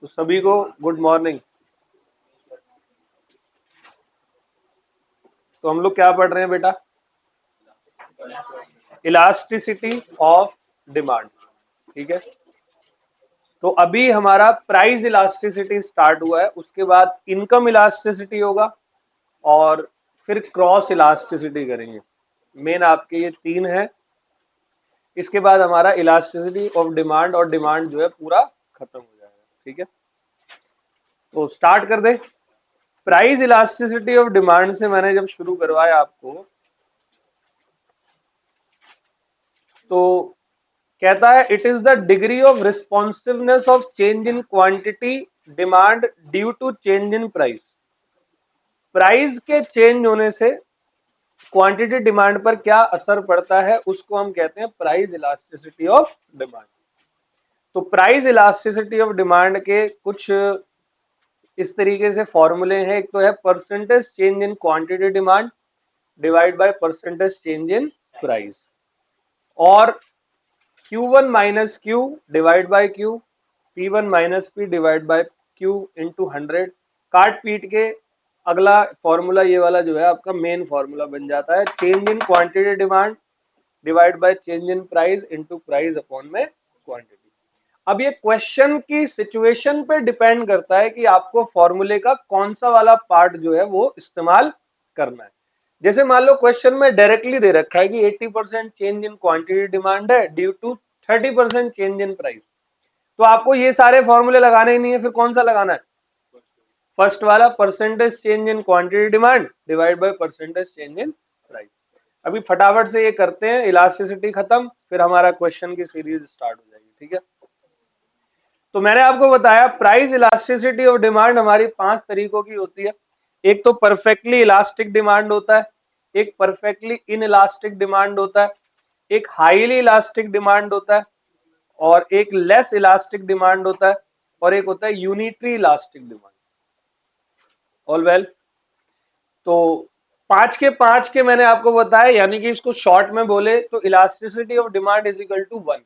तो सभी को गुड मॉर्निंग। तो हम लोग क्या पढ़ रहे हैं बेटा? Elasticity of demand. ठीक है, तो अभी हमारा प्राइस इलास्टिसिटी स्टार्ट हुआ है, उसके बाद इनकम इलास्टिसिटी होगा और फिर क्रॉस इलास्टिसिटी करेंगे। मेन आपके ये तीन है। इसके बाद हमारा इलास्टिसिटी ऑफ डिमांड और डिमांड जो है पूरा खत्म हो जाएगा। ठीक है, तो स्टार्ट कर दे। प्राइस इलास्टिसिटी ऑफ डिमांड से मैंने जब शुरू करवाया आपको, तो कहता है it is the degree of responsiveness of change in quantity demand due to change in price. Price के चेंज होने से क्वांटिटी डिमांड पर क्या असर पड़ता है, उसको हम कहते हैं प्राइस इलास्टिसिटी ऑफ डिमांड। तो प्राइस इलास्टिसिटी ऑफ डिमांड के कुछ इस तरीके से फॉर्मूले हैं। एक तो है percentage change in quantity demand divide by percentage change in price, और Q1 minus Q divide by Q, P1 minus P divide by Q into 100। काट पीट के अगला फॉर्मूला ये वाला जो है आपका मेन फॉर्मूला बन जाता है, change in quantity demand divide by change in price into price upon में क्वांटिटी। अब ये क्वेश्चन की सिचुएशन पे डिपेंड करता है कि आपको फॉर्मूले का कौन सा वाला पार्ट जो है वो इस्तेमाल करना है। जैसे मान लो क्वेश्चन में डायरेक्टली दे रखा है कि 80% चेंज इन क्वांटिटी डिमांड है due to 30% change in price, तो आपको ये सारे फॉर्मूले लगाने ही नहीं है। फिर कौन सा लगाना है? फर्स्ट वाला, percentage change in quantity demand divide by percentage change in price. अभी फटाफट से ये करते हैं, इलास्टिसिटी खत्म, फिर हमारा क्वेश्चन की सीरीज स्टार्ट हो जाएगी। ठीक है, तो मैंने आपको बताया प्राइस इलास्टिसिटी ऑफ डिमांड हमारी 5 तरीकों की होती है। एक तो परफेक्टली इलास्टिक डिमांड होता है, एक परफेक्टली इन इलास्टिक डिमांड होता है, एक हाईली इलास्टिक डिमांड होता है, और एक लेस इलास्टिक डिमांड होता है, और एक होता है unitary elastic demand. All well, तो 5 के मैंने आपको बताया, यानी कि इसको शॉर्ट में बोले तो elasticity of demand is equal to 1।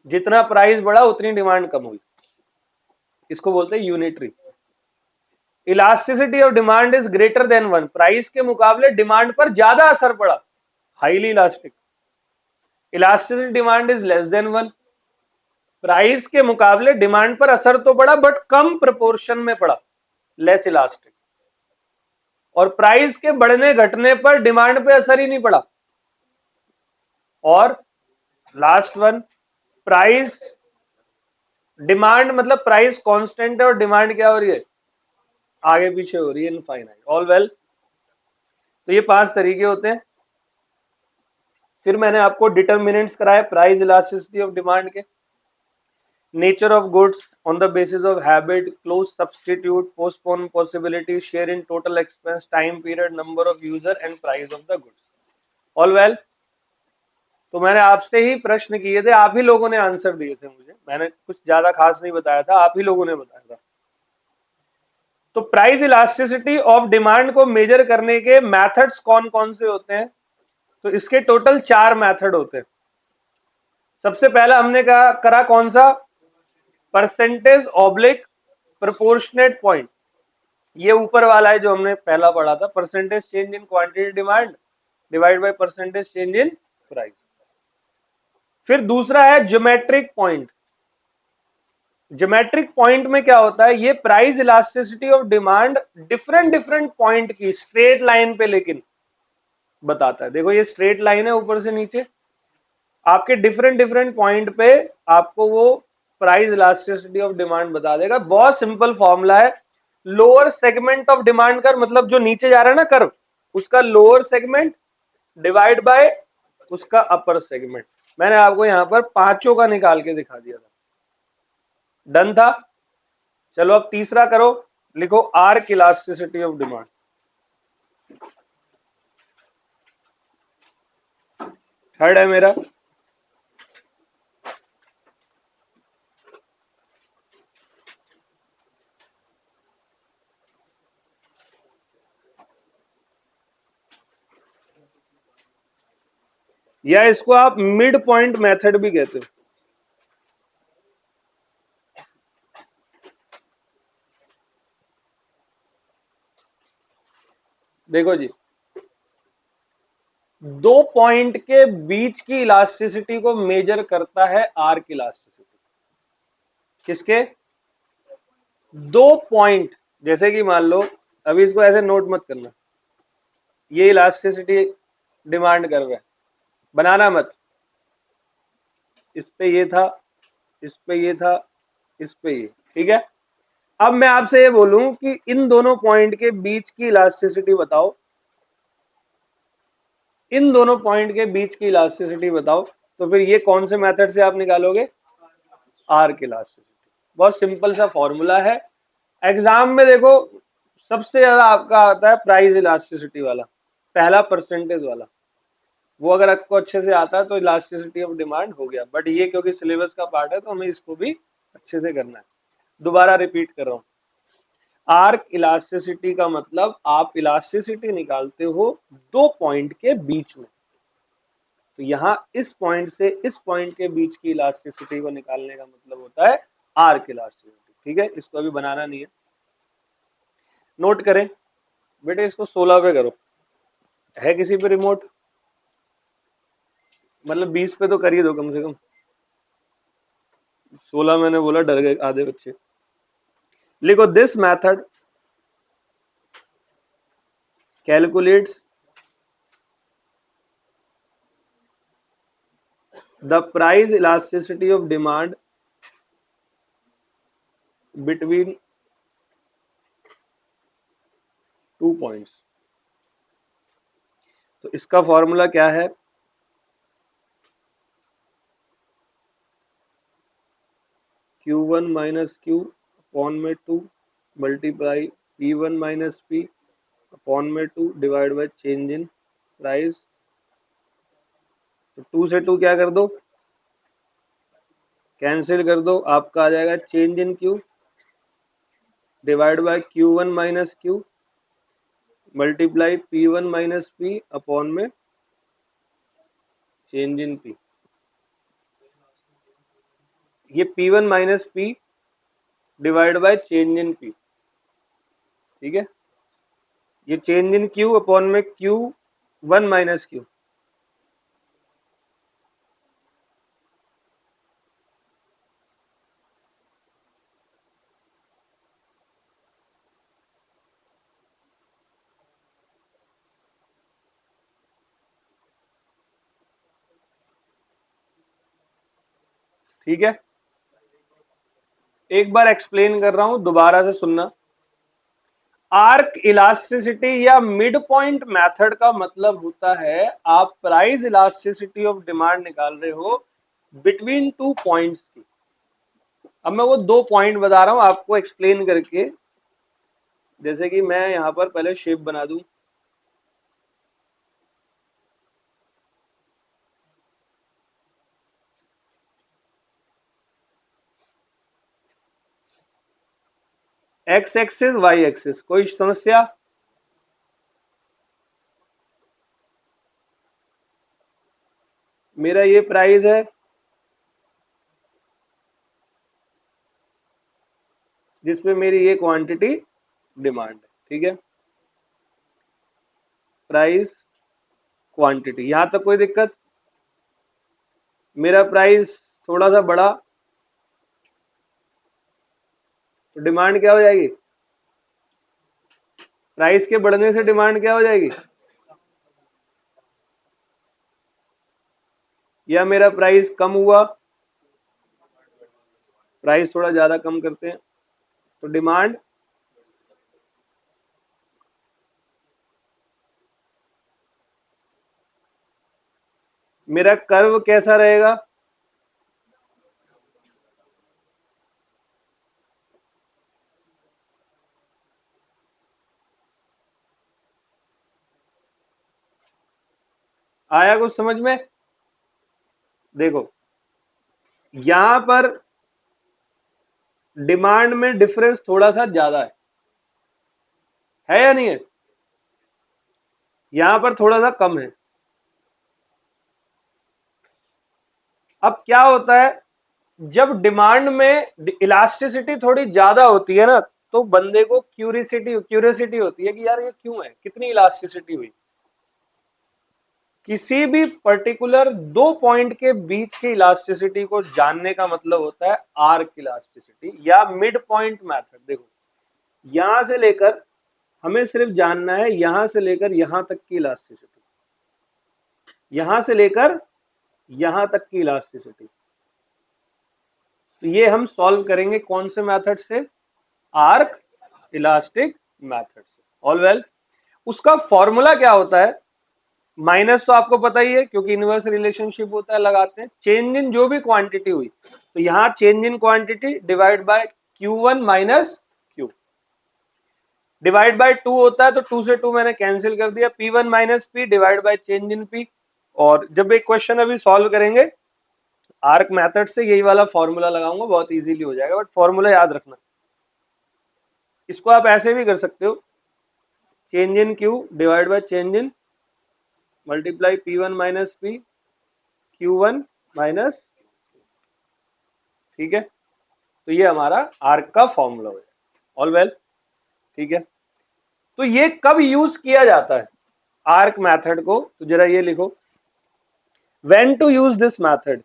जितना प्राइस बढ़ा उतनी डिमांड कम हुई, इसको बोलते हैं unitary. Elasticity of demand is greater than 1, price के मुकाबले डिमांड पर ज्यादा असर पड़ा, highly elastic. Elasticity demand is less than 1, price के मुकाबले डिमांड पर असर तो पड़ा बट कम प्रोपोर्शन में पड़ा, लेस इलास्टिक। और प्राइस के बढ़ने घटने पर डिमांड पे असर ही नहीं पड़ा। और लास्ट वन, प्राइस डिमांड मतलब प्राइस कांस्टेंट है और डिमांड क्या हो रही है? आगे पीछे हो रही है, इनफाइनाइट। ऑल वेल, तो ये 5 तरीके होते हैं। फिर मैंने आपको डिटर्मिनेंट्स कराए प्राइस इलास्टिसिटी ऑफ डिमांड के। Nature of goods on the basis of habit, close substitute, postpone possibility, share in total expense, time period, number of user and price of the goods. All well, तो मैंने आपसे ही प्रश्न किए थे, आप ही लोगों ने आंसर दिए थे मुझे, मैंने कुछ ज्यादा खास नहीं बताया था, आप ही लोगों ने बताया था। तो प्राइस इलास्टिसिटी ऑफ डिमांड को मेजर करने के मेथड्स कौन कौन से होते हैं? तो इसके टोटल 4 मेथड होते हैं। सबसे पहला हमने करा कौन सा? Percentage oblique proportionate point. ये ऊपर वाला है जो हमने पहला पढ़ा था, percentage change in quantity demand divide by percentage change in price. फिर दूसरा है ज्योमेट्रिक पॉइंट। ज्योमेट्रिक पॉइंट में क्या होता है? ये price elasticity of demand different different point की स्ट्रेट लाइन पे लेकिन बताता है। देखो ये स्ट्रेट लाइन है ऊपर से नीचे, आपके डिफरेंट डिफरेंट पॉइंट पे आपको वो प्राइस इलास्टिसिटी ऑफ डिमांड बता देगा। बहुत सिंपल फॉर्मूला है, लोअर सेगमेंट ऑफ डिमांड कर, मतलब जो नीचे जा रहा है ना कर्व, उसका लोअर सेगमेंट डिवाइड बाय उसका अपर सेगमेंट। मैंने आपको यहां पर पांचों का निकाल के दिखा दिया था। डन था? चलो अब तीसरा करो, लिखो arc elasticity of demand. Third है मेरा या इसको आप मिड पॉइंट मेथड भी कहते हो। देखो जी, दो पॉइंट के बीच की इलास्टिसिटी को मेजर करता है आर्क इलास्टिसिटी। किसके? दो पॉइंट, जैसे कि मान लो, अभी इसको ऐसे नोट मत करना, ये इलास्टिसिटी डिमांड कर रहे हैं, बनाना मत। इस पे ये था, इस पे ये था, इस पे ये, ठीक है। अब मैं आपसे ये बोलूं कि इन दोनों पॉइंट के बीच की इलास्टिसिटी बताओ, इन दोनों पॉइंट के बीच की इलास्टिसिटी बताओ, तो फिर ये कौन से मेथड से आप निकालोगे? Arc elasticity. बहुत सिंपल सा फॉर्मूला है। एग्जाम में देखो, सबसे ज्यादा आपका आता है प्राइस इलास्टिसिटी वाला, पहला परसेंटेज वाला। वो अगर आपको अच्छे से आता है तो इलास्टिसिटी ऑफ डिमांड हो गया। बट ये क्योंकि सिलेबस का पार्ट है तो हमें इसको भी अच्छे से करना है। दोबारा रिपीट कर रहा हूं, आर्क इलास्टिसिटी का मतलब आप इलास्टिसिटी निकालते हो दो पॉइंट के बीच में। तो यहां इस पॉइंट से इस पॉइंट के बीच की इलास्टिसिटी को निकालने का मतलब होता है आर्क इलास्टिसिटी। ठीक है, इसको अभी बनाना नहीं है, नोट करें बेटे। इसको 16 पे करो। है किसी पे रिमोट? मतलब 20 पे तो करिए दो कम से कम। 16 मैंने बोला, डर गए आधे बच्चे। लिखो, this method calculates the price elasticity of demand between two points. तो इसका फॉर्मूला क्या है? Q1 माइनस Q अपॉन में 2 multiply P1 minus P upon में 2 divide by change in price. तो 2 से 2 क्या कर दो? कैंसिल कर दो। आपका आ जाएगा change in Q divide by Q1 minus Q multiply P1 minus P upon में चेंज इन P। ये P1 minus P divide by change in P, ठीक है। ये चेंज इन Q अपॉन में Q1 माइनस Q। ठीक है, एक बार एक्सप्लेन कर रहा हूं, दोबारा से सुनना। आर्क इलास्टिसिटी या मिड पॉइंट मेथड का मतलब होता है आप प्राइस इलास्टिसिटी ऑफ डिमांड निकाल रहे हो बिटवीन टू पॉइंट्स की। अब मैं वो दो पॉइंट बता रहा हूं आपको एक्सप्लेन करके। जैसे कि मैं यहां पर पहले शेप बना दूं, एक्स एक्सिस वाई एक्सिस, कोई समस्या? मेरा ये प्राइस है जिसमें मेरी ये क्वांटिटी डिमांड है, ठीक है। प्राइस, क्वांटिटी, यहां तक कोई दिक्कत? मेरा प्राइस थोड़ा सा बड़ा तो डिमांड क्या हो जाएगी? प्राइस के बढ़ने से डिमांड क्या हो जाएगी? या मेरा प्राइस कम हुआ, प्राइस थोड़ा ज्यादा कम करते हैं तो डिमांड। मेरा कर्व कैसा रहेगा? आया कुछ समझ में? देखो, यहां पर डिमांड में डिफरेंस थोड़ा सा ज्यादा है या नहीं है? यहां पर थोड़ा सा कम है। अब क्या होता है, जब डिमांड में इलास्टिसिटी थोड़ी ज्यादा होती है ना, तो बंदे को क्यूरियोसिटी होती है कि यार ये क्यों है, कितनी इलास्टिसिटी हुई। किसी भी पर्टिकुलर दो पॉइंट के बीच की इलास्टिसिटी को जानने का मतलब होता है आर्क इलास्टिसिटी या मिड पॉइंट मेथड। देखो, यहां से लेकर हमें सिर्फ जानना है यहां से लेकर यहां तक की इलास्टिसिटी, यहां से लेकर यहां तक की इलास्टिसिटी। तो ये हम सॉल्व करेंगे कौन से मेथड से? आर्क इलास्टिक मेथड से। ऑल वेल, उसका फॉर्मूला क्या होता है? माइनस तो आपको पता ही है क्योंकि इनवर्स रिलेशनशिप होता है, लगाते हैं। चेंज इन जो भी क्वांटिटी हुई, तो यहां change in quantity divide bye Q1 minus Q, divide by 2 होता है, तो 2 से 2 मैंने कैंसिल कर दिया। P1 minus P divide by change in P। और जब एक क्वेश्चन अभी सॉल्व करेंगे आर्क मेथड से, यही वाला फॉर्मूला लगाऊंगा, बहुत इजीली हो जाएगा, बट फॉर्मूला याद रखना। इसको आप ऐसे भी कर सकते हो, change in Q divide by change in multiply P1 minus P Q1 minus, ठीक है। तो ये हमारा आर्क का फॉर्मूला हो जाएगा। ऑल वेल, ठीक है। तो ये कब यूज किया जाता है आर्क मेथड को? तो जरा ये लिखो, when to use this method.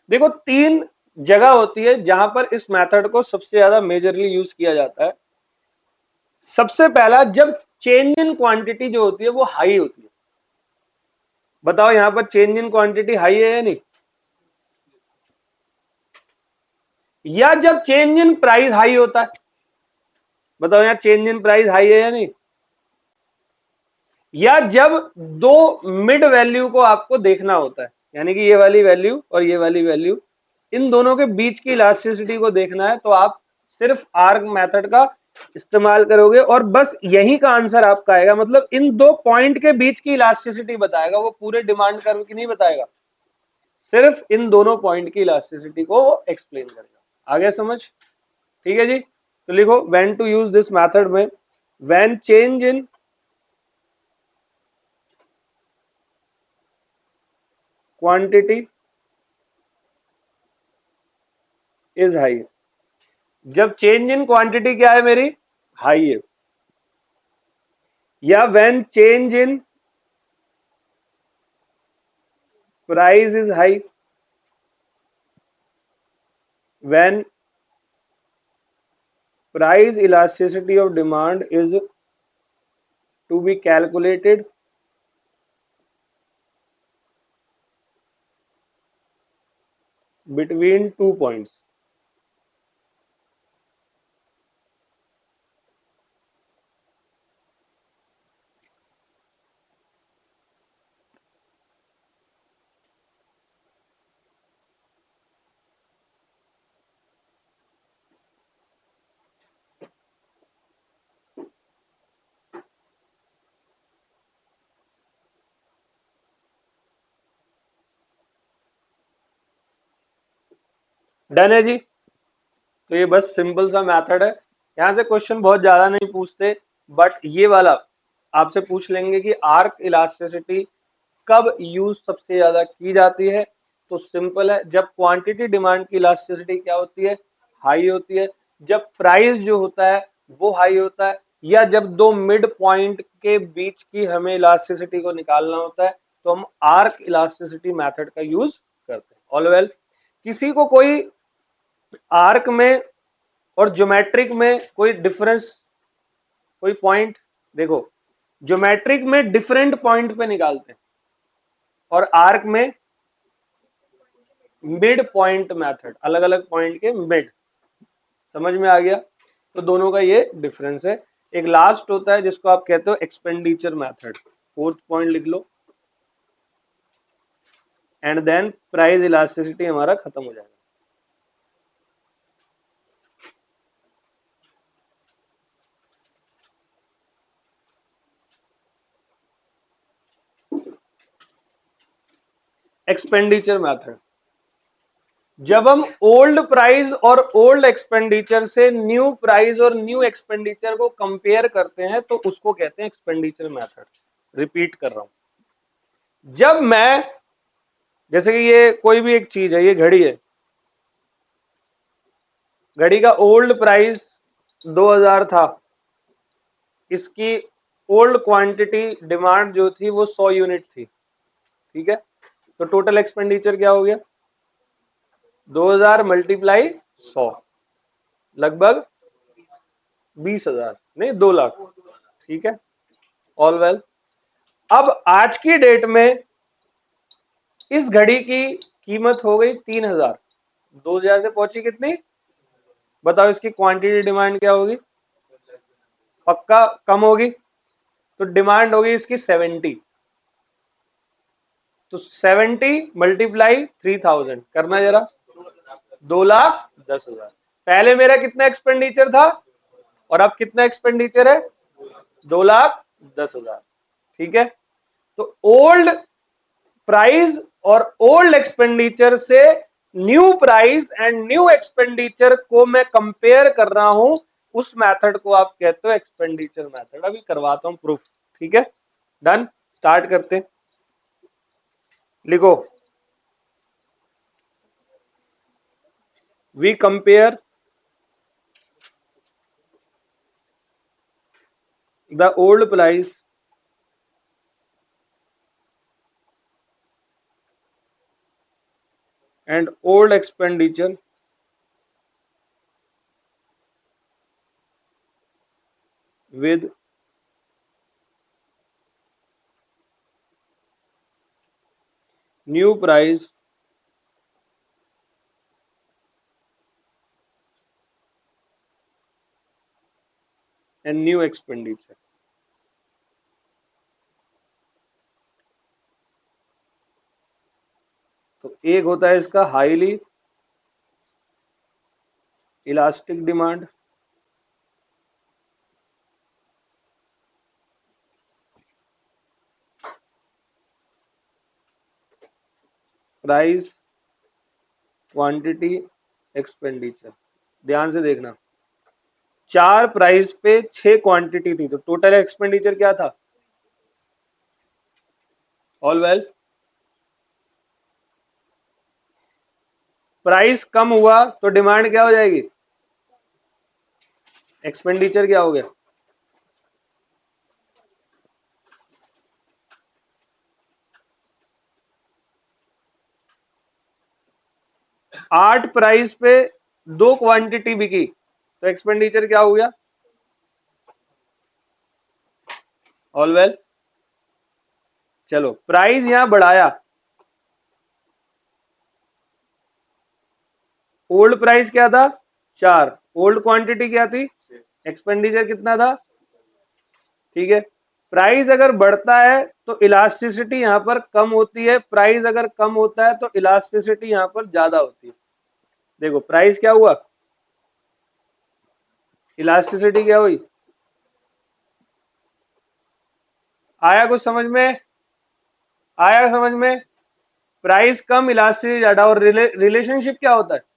देखो, तीन जगह होती है जहां पर इस मेथड को सबसे ज्यादा मेजरली यूज किया जाता है। सबसे पहला, जब चेंज इन क्वांटिटी जो होती है वो हाई होती है। बताओ यहां पर चेंज इन क्वांटिटी हाई है या नहीं? या जब चेंज इन प्राइस हाई होता है? बताओ यहाँ चेंज इन प्राइस हाई है या नहीं? या जब दो मिड वैल्यू को आपको देखना होता है, यानी कि ये वाली वैल्यू और ये वाली वैल्यू, इन दोनों के बीच की इलास्टिसिटी को देखना है, तो आप सिर्फ आर्क मेथड का इस्तेमाल करोगे और बस यही का आंसर आपका आएगा। मतलब इन दो पॉइंट के बीच की इलास्टिसिटी बताएगा, वो पूरे डिमांड कर्व की नहीं बताएगा, सिर्फ इन दोनों पॉइंट की इलास्टिसिटी को वो एक्सप्लेन करेगा। आगे समझ? ठीक है जी। तो लिखो, when to use this method में, when change in quantity is high. जब चेंज इन क्वांटिटी क्या है मेरी? हाई है। या when change in price is high, when price elasticity of demand is to be calculated between 2 points। Done है जी। तो ये बस सिंपल सा मेथड है। यहां से क्वेश्चन बहुत ज्यादा नहीं पूछते, बट ये वाला आपसे पूछ लेंगे कि आर्क इलास्टिसिटी कब यूज सबसे ज्यादा की जाती है। तो सिंपल है, जब क्वांटिटी डिमांड की इलास्टिसिटी क्या होती है? हाई होती है। जब प्राइस जो होता है वो हाई होता है, या जब दो मिड पॉइंट के बीच की हमें इलास्टिसिटी को निकालना होता है, तो हम आर्क इलास्टिसिटी मेथड का यूज करते हैं। ऑल वेल, किसी को कोई आर्क में और ज्योमेट्रिक में कोई डिफरेंस, कोई पॉइंट? देखो, ज्योमेट्रिक में डिफरेंट पॉइंट पे निकालते हैं और आर्क में मिड पॉइंट मेथड, अलग अलग पॉइंट के मिड। समझ में आ गया? तो दोनों का ये डिफरेंस है। एक लास्ट होता है जिसको आप कहते हो एक्सपेंडिचर मेथड। फोर्थ पॉइंट लिख लो, एंड देन प्राइस इलास्टिसिटी हमारा खत्म हो जाएगा। एक्सपेंडिचर मेथड, जब हम ओल्ड प्राइस और ओल्ड एक्सपेंडिचर से न्यू प्राइस और न्यू एक्सपेंडिचर को कंपेयर करते हैं तो उसको कहते हैं एक्सपेंडिचर मेथड। रिपीट कर रहा हूं, जब मैं, जैसे कि ये कोई भी एक चीज है, ये घड़ी है, घड़ी का ओल्ड प्राइस 2000 था, इसकी ओल्ड क्वांटिटी डिमांड जो थी वो 100 यूनिट थी, ठीक है, तो टोटल एक्सपेंडिचर क्या हो गया, 2000 मल्टीप्लाई 100, लगभग 20,000, नहीं 2 लाख, ठीक है, ऑल वेल। अब आज की डेट में इस घड़ी की कीमत हो गई 3,000, 2,000 से पहुंची कितनी, बताओ इसकी क्वांटिटी डिमांड क्या होगी, पक्का कम होगी, तो डिमांड होगी इसकी 70, तो 70 मल्टीप्लाई 3,000 करना जरा, 2,10,000। पहले मेरा कितना एक्सपेंडिचर था और अब कितना एक्सपेंडिचर है, 2,10,000, ठीक है। तो ओल्ड प्राइस और ओल्ड एक्सपेंडिचर से new price and new expenditure को मैं कंपेयर कर रहा हूं, उस मेथड को आप कहते हो एक्सपेंडिचर मेथड। अभी करवाता हूं प्रूफ, ठीक है, डन, स्टार्ट करते हैं। लिखो, we compare the old price and old expenditure with new price and new expenditure। तो एक होता है इसका highly elastic demand, price quantity expenditure. ध्यान से देखना, 4 प्राइस पे 6 क्वांटिटी थी, तो टोटल एक्सपेंडिचर क्या था, ऑल वेल। प्राइस कम हुआ तो डिमांड क्या हो जाएगी, एक्सपेंडिचर क्या हो गया, 8 प्राइस पे 2 क्वांटिटी बिकी तो एक्सपेंडिचर क्या हो गया, ऑल वेल। चलो प्राइस यहां बढ़ाया, ओल्ड प्राइस क्या था, 4, ओल्ड क्वांटिटी क्या थी, एक्सपेंडिचर कितना था, ठीक है। प्राइस अगर बढ़ता है तो इलास्टिसिटी यहां पर कम होती है, प्राइस अगर कम होता है तो इलास्टिसिटी यहां पर ज्यादा होती है। देखो प्राइस क्या हुआ, इलास्टिसिटी क्या हुई, आया कुछ समझ में, आया समझ में, प्राइस कम इलास्टिसिटी ज्यादा, और रिलेशनशिप क्या होता है,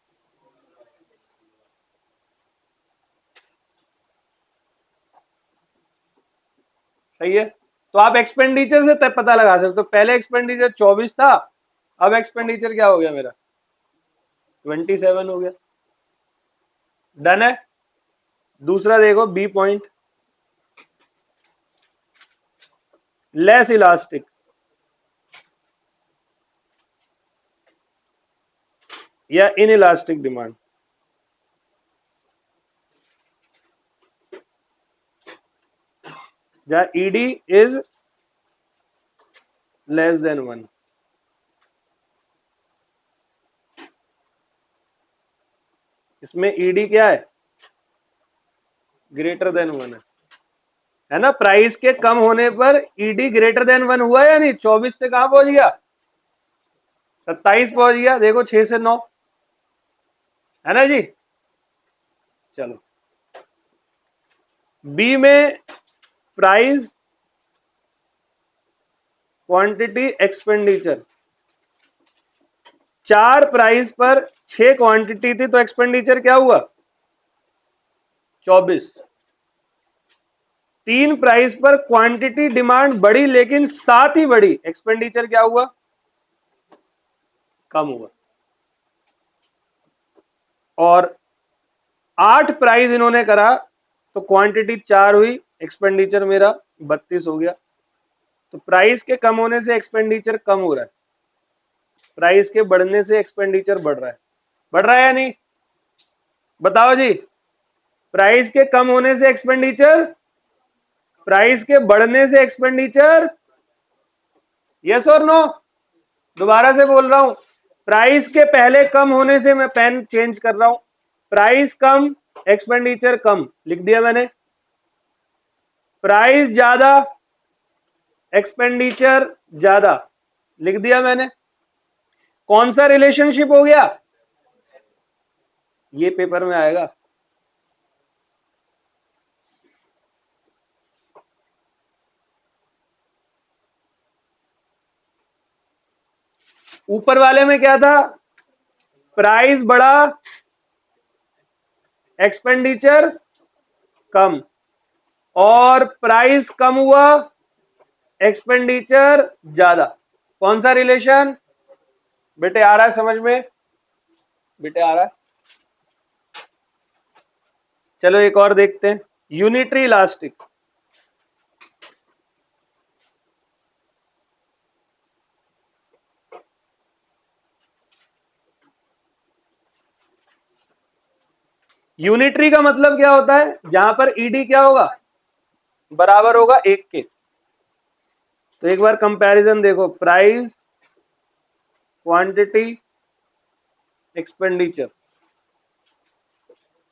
सही है। तो आप एक्सपेंडिचर से तब पता लगा सकते हो, तो पहले एक्सपेंडिचर 24 था, अब एक्सपेंडिचर क्या हो गया मेरा, 27 हो गया, डन है। दूसरा देखो बी पॉइंट, लेस इलास्टिक या इन इलास्टिक डिमांड, जहां ईडी इज लेस देन 1, इसमें ईडी क्या है, ग्रेटर देन 1 है ना। प्राइस के कम होने पर ईडी ग्रेटर देन 1 हुआ या नहीं, 24 से कहां पहुंच गया, 27 पहुंच गया, देखो 6 से 9, है ना जी। चलो बी में प्राइस क्वांटिटी एक्सपेंडिचर, 4 प्राइस पर 6 क्वांटिटी थी तो एक्सपेंडिचर क्या हुआ? 24। 3 प्राइस पर क्वांटिटी डिमांड बढ़ी लेकिन साथ ही बढ़ी, एक्सपेंडिचर क्या हुआ? कम हुआ। और 8 प्राइस इन्होंने करा तो क्वांटिटी 4 हुई, एक्सपेंडिचर मेरा 32 हो गया। तो प्राइस के कम होने से एक्सपेंडिचर कम हो रहा है, प्राइस के बढ़ने से एक्सपेंडिचर बढ़ रहा है। बढ़ रहा है या नहीं? बताओ जी। प्राइस के कम होने से एक्सपेंडिचर, प्राइस के बढ़ने से एक्सपेंडिचर, यस और नो? दोबारा से बोल रहा हूं, प्राइस के पहले कम होने से, मैं पेन चेंज कर रहा हूं, प्राइस कम एक्सपेंडिचर कम, लिख दिया मैंने। प्राइस ज्यादा एक्सपेंडिचर ज्यादा, लिख दिया मैंने। कौन सा रिलेशनशिप हो गया? ये पेपर में आएगा। ऊपर वाले में क्या था? प्राइस बढ़ा एक्सपेंडिचर कम, और प्राइस कम हुआ एक्सपेंडिचर ज्यादा। कौन सा रिलेशन? बेटे आ रहा है समझ में? बेटे आ रहा है? चलो एक और देखते हैं, यूनिटरी इलास्टिक। यूनिटरी का मतलब क्या होता है? जहां पर ईडी क्या होगा? बराबर होगा 1 के। तो एक बार कंपैरिजन देखो, प्राइस, क्वांटिटी, एक्सपेंडिचर।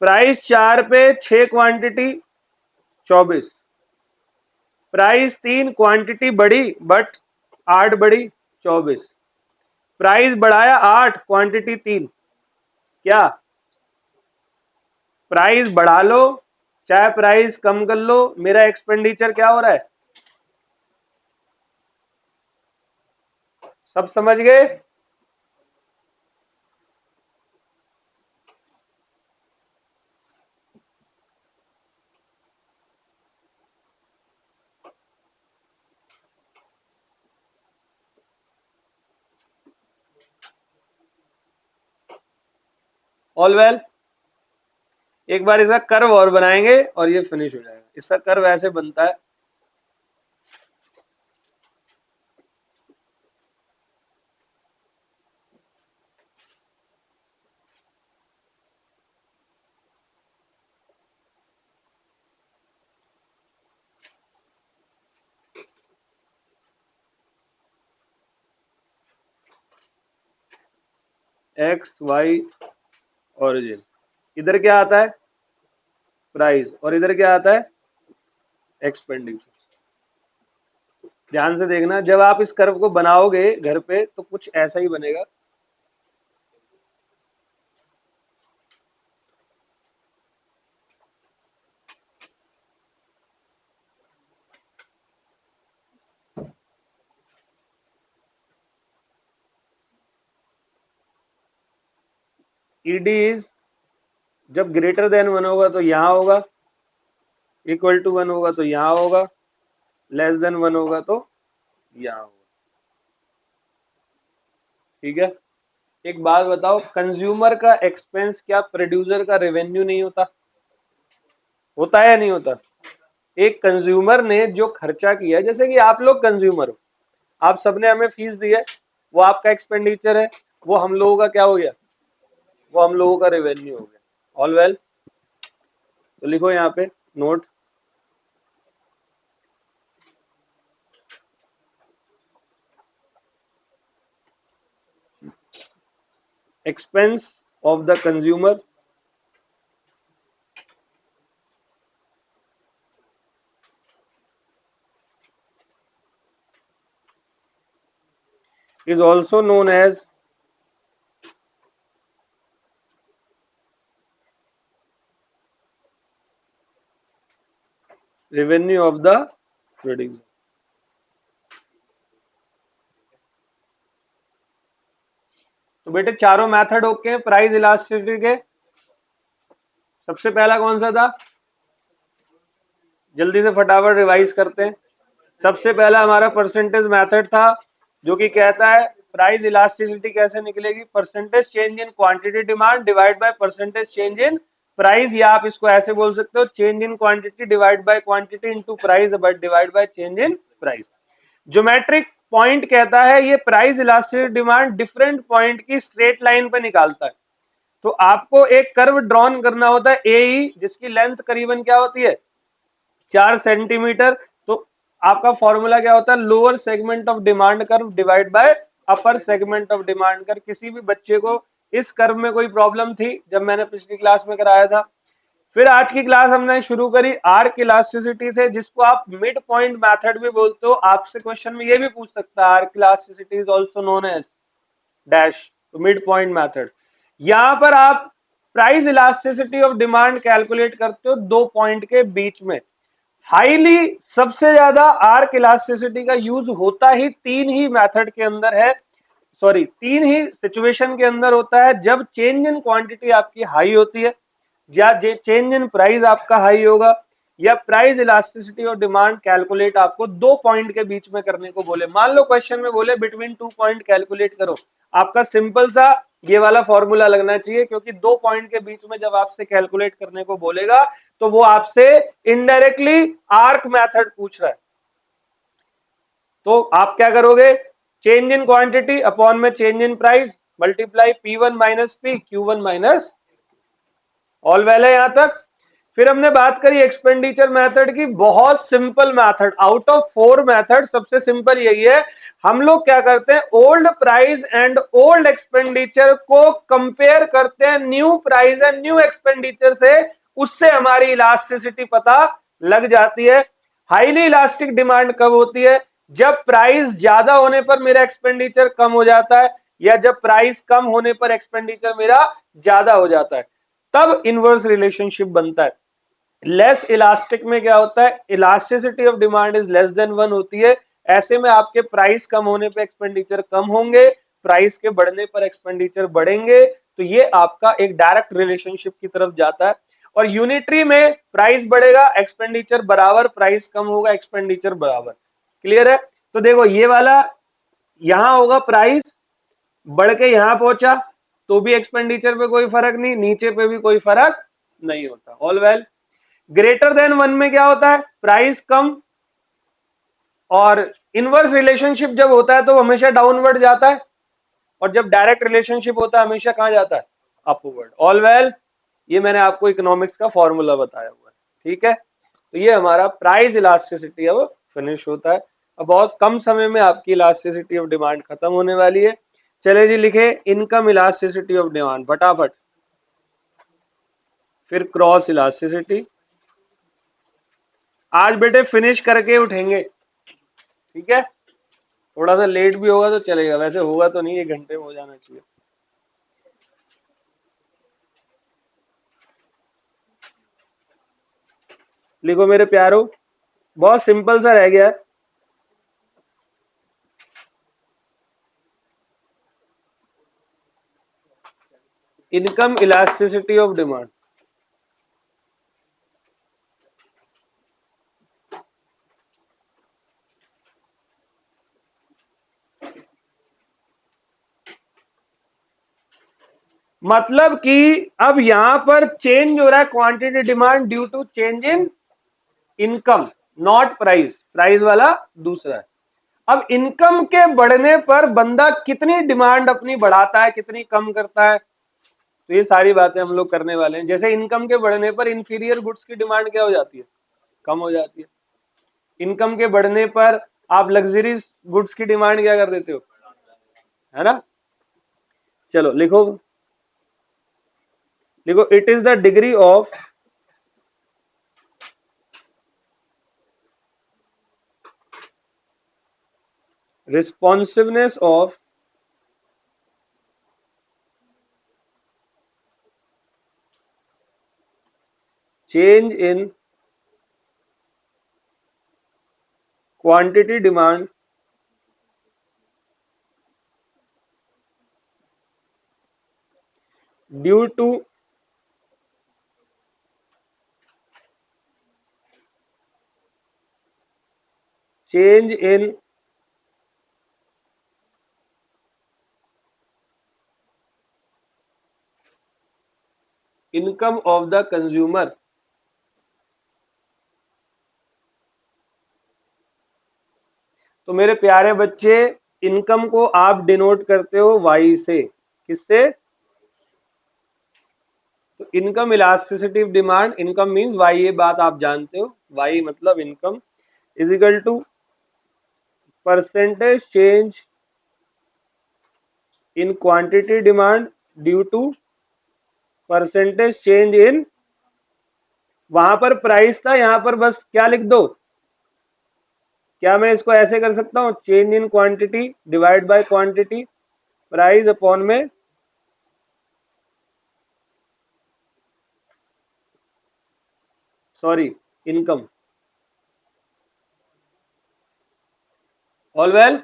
प्राइस 4 पे 6 क्वांटिटी 24, प्राइस 3 क्वांटिटी बढ़ी बट 8 बढ़ी 24, प्राइस बढ़ाया 8 क्वांटिटी 3, क्या? प्राइस बढ़ा लो चाहे प्राइस कम कर लो, मेरा एक्सपेंडिचर क्या हो रहा है? सब समझ गए? All well. एक बार इसका कर्व और बनाएंगे और ये फिनिश हो जाएगा। इसका कर्व ऐसे बनता है, एक्स वाई ओरिजिन, इधर क्या आता है? प्राइस, और इधर क्या आता है? एक्सपेंडिचर। ध्यान से देखना, जब आप इस कर्व को बनाओगे घर पे तो कुछ ऐसा ही बनेगा। ईडी इज, जब ग्रेटर देन 1 होगा तो यहां होगा, इक्वल टू 1 होगा तो यहां होगा, लेस देन 1 होगा तो यहां होगा। ठीक है। एक बात बताओ, कंज्यूमर का एक्सपेंस क्या प्रोड्यूसर का रेवेन्यू नहीं होता? होता है या नहीं होता? एक कंज्यूमर ने जो खर्चा किया है, जैसे कि आप लोग कंज्यूमर हो, आप सबने हमें फीस दी है, वो आपका एक्सपेंडिचर है, वो हम लोगों का क्या हो गया? वो हम लोगों का रेवेन्यू हो गया। All well. तो लिखो यहाँ पे note, expense of the consumer is also known as revenue of the producer। तो तो बेटे चारों मेथड ओके हैं प्राइस इलास्टिसिटी के। सबसे पहला कौन सा था, जल्दी से फटाफट रिवाइज करते हैं। सबसे पहला हमारा परसेंटेज मेथड था, जो कि कहता है प्राइस इलास्टिसिटी कैसे निकलेगी, percentage change in quantity demand divide by percentage change in price, या आप इसको ऐसे बोल सकते हो change in quantity divide by quantity into price but divide by change in price. Geometric point कहता है ये price elasticity demand different point की स्ट्रेट लाइन पे निकालता है। तो आपको एक कर्व ड्रॉन करना होता है ए, जिसकी लेंथ करीबन क्या होती है 4 सेंटीमीटर। तो आपका फॉर्मूला क्या होता है, lower segment of demand curve divide by upper segment of demand curve. किसी भी बच्चे को इस कर्व में कोई प्रॉब्लम थी जब मैंने पिछली क्लास में कराया था। फिर आज की क्लास हमने शुरू करी आर्क इलास्टिसिटी से, जिसको आप मिड पॉइंट मेथड भी बोलते हो। आपसे क्वेश्चन में ये भी पूछ सकता है arc elasticity is also known as dash, तो मिड पॉइंट मेथड। यहां पर आप price elasticity of demand calculate करते हो दो पॉइंट के बीच में। हाईली सबसे ज्यादा आर्क इलास्टिसिटी का यूज होता ही तीन ही मेथड के अंदर है, सॉरी तीन ही सिचुएशन के अंदर होता है, जब चेंज इन क्वांटिटी आपकी हाई होती है, या चेंज इन प्राइस आपका हाई होगा, या प्राइस इलास्टिसिटी और डिमांड कैलकुलेट आपको दो पॉइंट के बीच में करने को बोले। मान लो क्वेश्चन में बोले बिटवीन 2 पॉइंट कैलकुलेट करो, आपका सिंपल सा ये वाला फॉर्मूला लगना चाहिए, क्योंकि 2 पॉइंट के बीच में जब आपसे कैलकुलेट करने को बोलेगा तो वो आपसे इनडायरेक्टली आर्क मेथड पूछ रहा है। तो आप क्या करोगे, चेंज इन क्वांटिटी अपॉन में change in price multiply P1 minus P Q1 minus, all well है यहां तक। फिर हमने बात करी एक्सपेंडिचर मेथड की, बहुत simple method, out of 4 method सबसे सिंपल यही है। हम लोग क्या करते हैं, old price and old expenditure को कंपेयर करते हैं new price and new expenditure से, उससे हमारी इलास्टिसिटी पता लग जाती है। हाईली इलास्टिक डिमांड कब होती है, जब प्राइस ज्यादा होने पर मेरा एक्सपेंडिचर कम हो जाता है, या जब प्राइस कम होने पर एक्सपेंडिचर मेरा ज्यादा हो जाता है, तब इनवर्स रिलेशनशिप बनता है। लेस इलास्टिक में क्या होता है, elasticity of demand is less than 1 होती है। ऐसे में आपके प्राइस कम होने पे एक्सपेंडिचर कम होंगे, प्राइस के बढ़ने पर एक्सपेंडिचर बढ़ेंगे। तो ये आपका एक डायरेक्ट रिलेशनशिप की तरफ जाता है। और यूनिटरी में प्राइस बढ़ेगा एक्सपेंडिचर बराबर, प्राइस कम होगा एक्सपेंडिचर बराबर। क्लियर है। तो देखो ये वाला यहां होगा प्राइस बढ़ के यहां पहुंचा तो भी एक्सपेंडिचर पे कोई फर्क नहीं, नीचे पे भी कोई फर्क नहीं होता, ऑल वेल। ग्रेटर देन 1 में क्या होता है, प्राइस कम, और इनवर्स रिलेशनशिप जब होता है तो हमेशा डाउनवर्ड जाता है, और जब डायरेक्ट रिलेशनशिप होता है हमेशा कहां जाता है, अपवर्ड, ऑल वेल। ये मैंने आपको इकोनॉमिक्स का फॉर्मूला बताया हुआ है, ठीक है। तो ये हमारा प्राइस इलास्टिसिटी अब फिनिश होता है। अब बहुत कम समय में आपकी इलास्टिसिटी ऑफ डिमांड खत्म होने वाली है। चले जी लिखे इनकम इलास्टिसिटी ऑफ डिमांड फटाफट, फिर क्रॉस इलास्टिसिटी। आज बेटे फिनिश करके उठेंगे, ठीक है। थोड़ा सा लेट भी होगा तो चलेगा, वैसे होगा तो नहीं, 1 घंटे में हो जाना चाहिए। लिखो मेरे प्यारो, बहुत सिंपल सा रह गया है। इनकम इलास्टिसिटी ऑफ डिमांड, मतलब कि अब यहां पर चेंज हो रहा है quantity demand due to change in income, not price, price वाला दूसरा है। अब इनकम के बढ़ने पर बंदा कितनी डिमांड अपनी बढ़ाता है, कितनी कम करता है, तो ये सारी बातें हम लोग करने वाले हैं। जैसे इनकम के बढ़ने पर इंफीरियर गुड्स की डिमांड क्या हो जाती है, कम हो जाती है। इनकम के बढ़ने पर आप लग्जरीज गुड्स की डिमांड क्या कर देते हो, है ना। चलो लिखो, लिखो it is the degree of responsiveness of change in quantity demand due to change in income of the consumer. तो मेरे प्यारे बच्चे, इनकम को आप डिनोट करते हो वाई से। किससे? तो income elasticity demand, income means Y, ये बात आप जानते हो। वाई मतलब income is equal to percentage change in quantity demand due to percentage change in, वहां पर प्राइस था, यहां पर बस क्या लिख दो, क्या मैं इसको ऐसे कर सकता हूं, change in quantity divide by quantity, price upon में सॉरी इनकम। All well?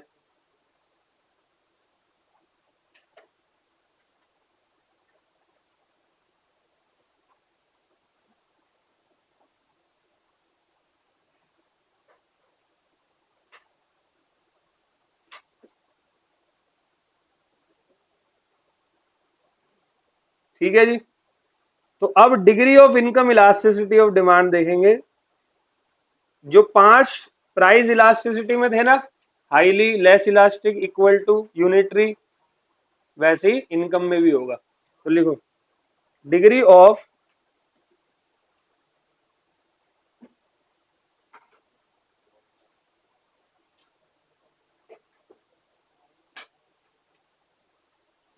ठीक है जी। तो अब degree of income elasticity of demand देखेंगे। जो 5 प्राइस इलास्टिसिटी में थे ना, highly, less elastic, equal to, unitary, वैसे ही इनकम में भी होगा। तो लिखो degree of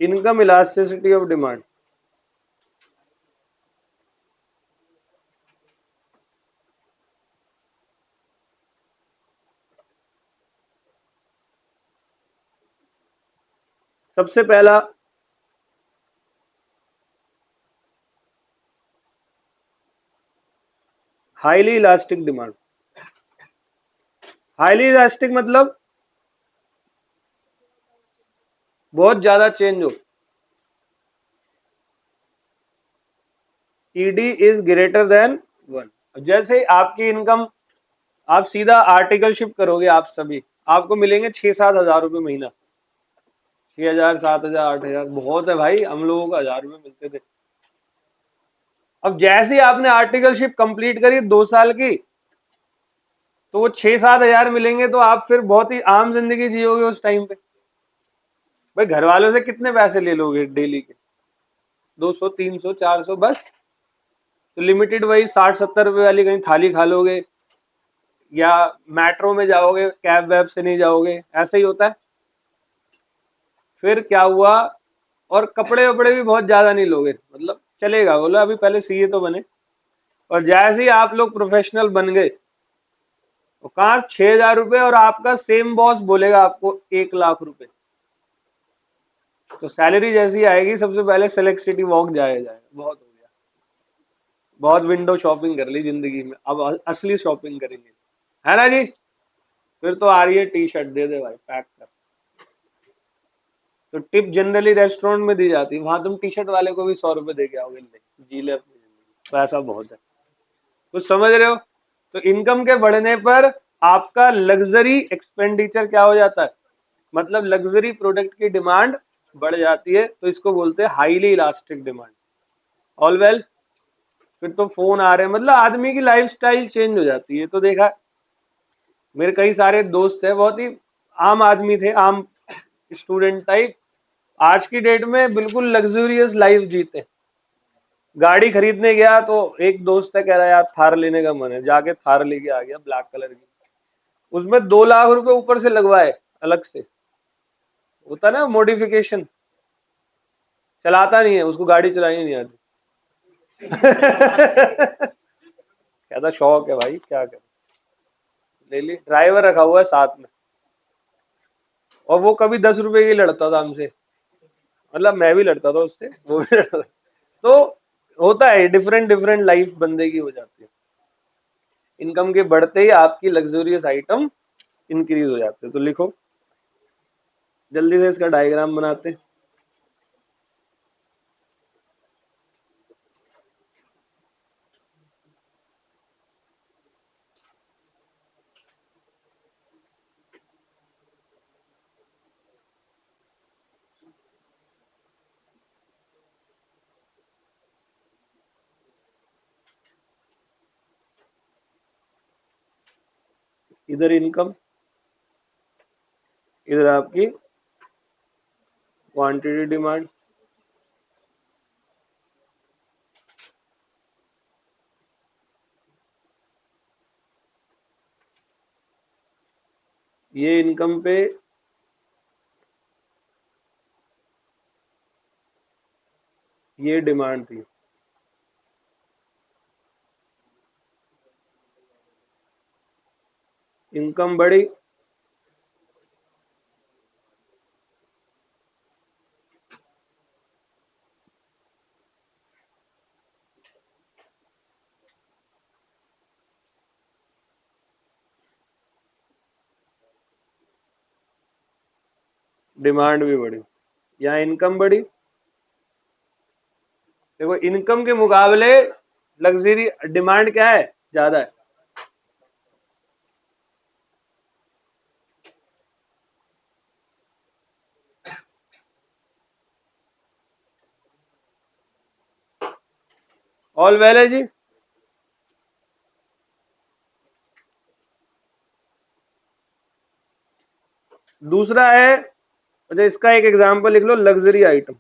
income elasticity of demand. सबसे पहला highly elastic demand. Highly elastic मतलब बहुत ज्यादा चेंज हो, ईडी इज ग्रेटर देन 1। जैसे ही आपकी इनकम, आप सीधा आर्टिकल शिफ्ट करोगे, आप सभी आपको मिलेंगे 6-7 हज़ार रुपये महीना। 6 हज़ार, 7 हज़ार, 8 हज़ार बहुत है भाई, हम लोगों को 1,000 रुपये मिलते थे। अब जैसे ही आपने आर्टिकल शिफ्ट कंप्लीट करी 2 साल की, तो वो 6-7 हज़ार मिलेंगे, तो आप फिर बहुत ही आम जिंदगी जियोगे उस टाइम पे। भाई घर वालों से कितने पैसे ले लोगे डेली के? 200, 300, 400 बस। तो लिमिटेड वही 60-70 रुपए वाली कहीं थाली खा लोगे, या मेट्रो में जाओगे, कैब वैब से नहीं जाओगे, ऐसा ही होता है। फिर क्या हुआ, और कपड़े वपड़े भी बहुत ज्यादा नहीं लोगे, मतलब चलेगा, बोला अभी पहले सीए तो बने। और जैसे ही आप लोग प्रोफेशनल बन गए, तो कहाँ 6 हज़ार रुपए, और आपका सेम बॉस बोलेगा आपको 1 लाख रुपए। तो सैलरी जैसी आएगी, सबसे पहले सेलेक्ट सिटी वॉक जाया जाएगा, बहुत हो गया, बहुत विंडो शॉपिंग कर ली जिंदगी में, अब असली शॉपिंग करेंगे, है ना जी? फिर तो आ रही है टी शर्ट, दे दे भाई, पैक कर। तो टिप जनरली रेस्टोरेंट में दी जाती है, वहां तुम टी शर्ट वाले को भी 100 रुपए दे के आओगे, ले जी ले अपनी जिंदगी, पैसा बहुत है। कुछ समझ रहे हो? तो इनकम के बढ़ने पर आपका लग्जरी एक्सपेंडिचर क्या हो जाता है, मतलब लग्जरी प्रोडक्ट की डिमांड बढ़ जाती है, तो इसको बोलते हैं highly elastic demand. All well? फिर तो फोन आ रहे हैं, मतलब आदमी की लाइफस्टाइल चेंज हो जाती है। तो देखा, मेरे कई सारे दोस्त हैं, बहुत ही आम आदमी थे, आम स्टूडेंट टाइप, आज की डेट में बिल्कुल लग्जूरियस लाइफ जीते। गाड़ी खरीदने गया तो एक दोस्त है, कह रहा है यार थार लेने का मन है, जाके थार लेके आ गया ब्लैक कलर की। उसमें 2 लाख रुपए ऊपर से लगवाए अलग से, होता ना मॉडिफिकेशन। चलाता नहीं है, उसको गाड़ी चलानी नहीं आती। कहता शौक है भाई, क्या कर, ले ली, ड्राइवर रखा हुआ है साथ में, और वो कभी 10 रुपए की लड़ता था हमसे, मतलब मैं भी लड़ता था उससे, वो भी लड़ता था। तो होता है, डिफरेंट डिफरेंट लाइफ बंदे की हो जाती है। इनकम के बढ़ते ही आपकी लग्जरियस आइटम इंक्रीज हो जाते हैं। तो लिखो जल्दी से, इसका डायग्राम बनाते हैं। इधर इनकम, इधर आपकी क्वांटिटी डिमांड, ये इनकम पे ये डिमांड थी। इनकम बढ़ी, डिमांड भी बढ़ी। यहाँ इनकम बढ़ी, देखो इनकम के मुकाबले लग्जरी डिमांड क्या है, ज्यादा है। ऑल वेल है जी। दूसरा है, अच्छा इसका एक एग्जांपल लिख लो, लग्जरी आइटम।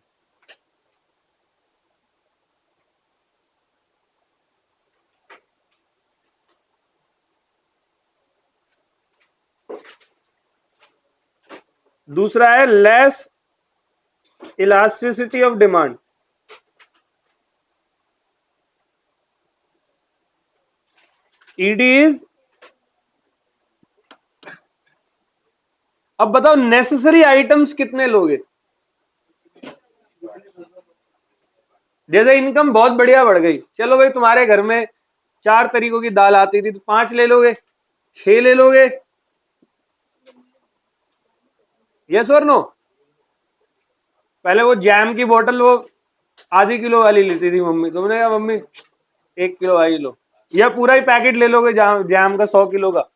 दूसरा है less elasticity of demand. ED is, अब बताओ नेसेसरी आइटम्स कितने लोगे। जैसे इनकम बहुत बढ़िया बढ़ गई, चलो भाई तुम्हारे घर में 4 तरीकों की दाल आती थी तो 5 ले लोगे, 6 ले लोगे, यस और नो। पहले वो जैम की बोतल वो आधी किलो वाली लेती थी मम्मी, तुमने कहा मम्मी 1 किलो वाली लो, या पूरा ही पैकेट ले लोगे जैम का 100 किलो का।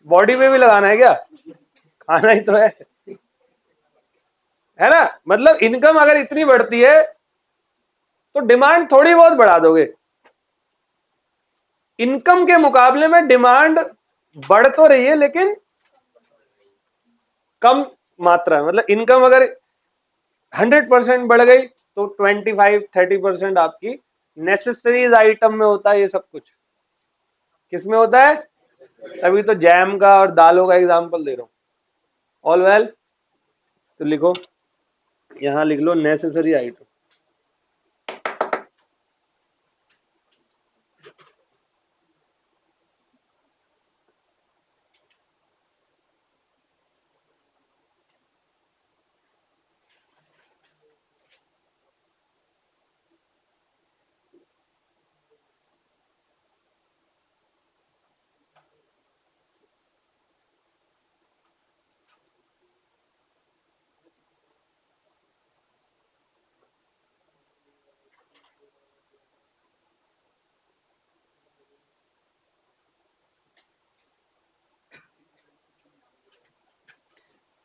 बॉडी में भी लगाना है क्या, खाना ही तो है ना। मतलब इनकम अगर इतनी बढ़ती है तो डिमांड थोड़ी बहुत बढ़ा दोगे। इनकम के मुकाबले में डिमांड बढ़ तो रही है लेकिन कम मात्रा, मतलब इनकम अगर 100% बढ़ गई तो 25-30% आपकी नेसेसरीज आइटम में होता है। ये सब कुछ किस में होता है, अभी तो जैम का और दालों का एग्जांपल दे रहा हूं। ऑल वेल, तो लिखो, यहां लिख लो नेसेसरी आइटम।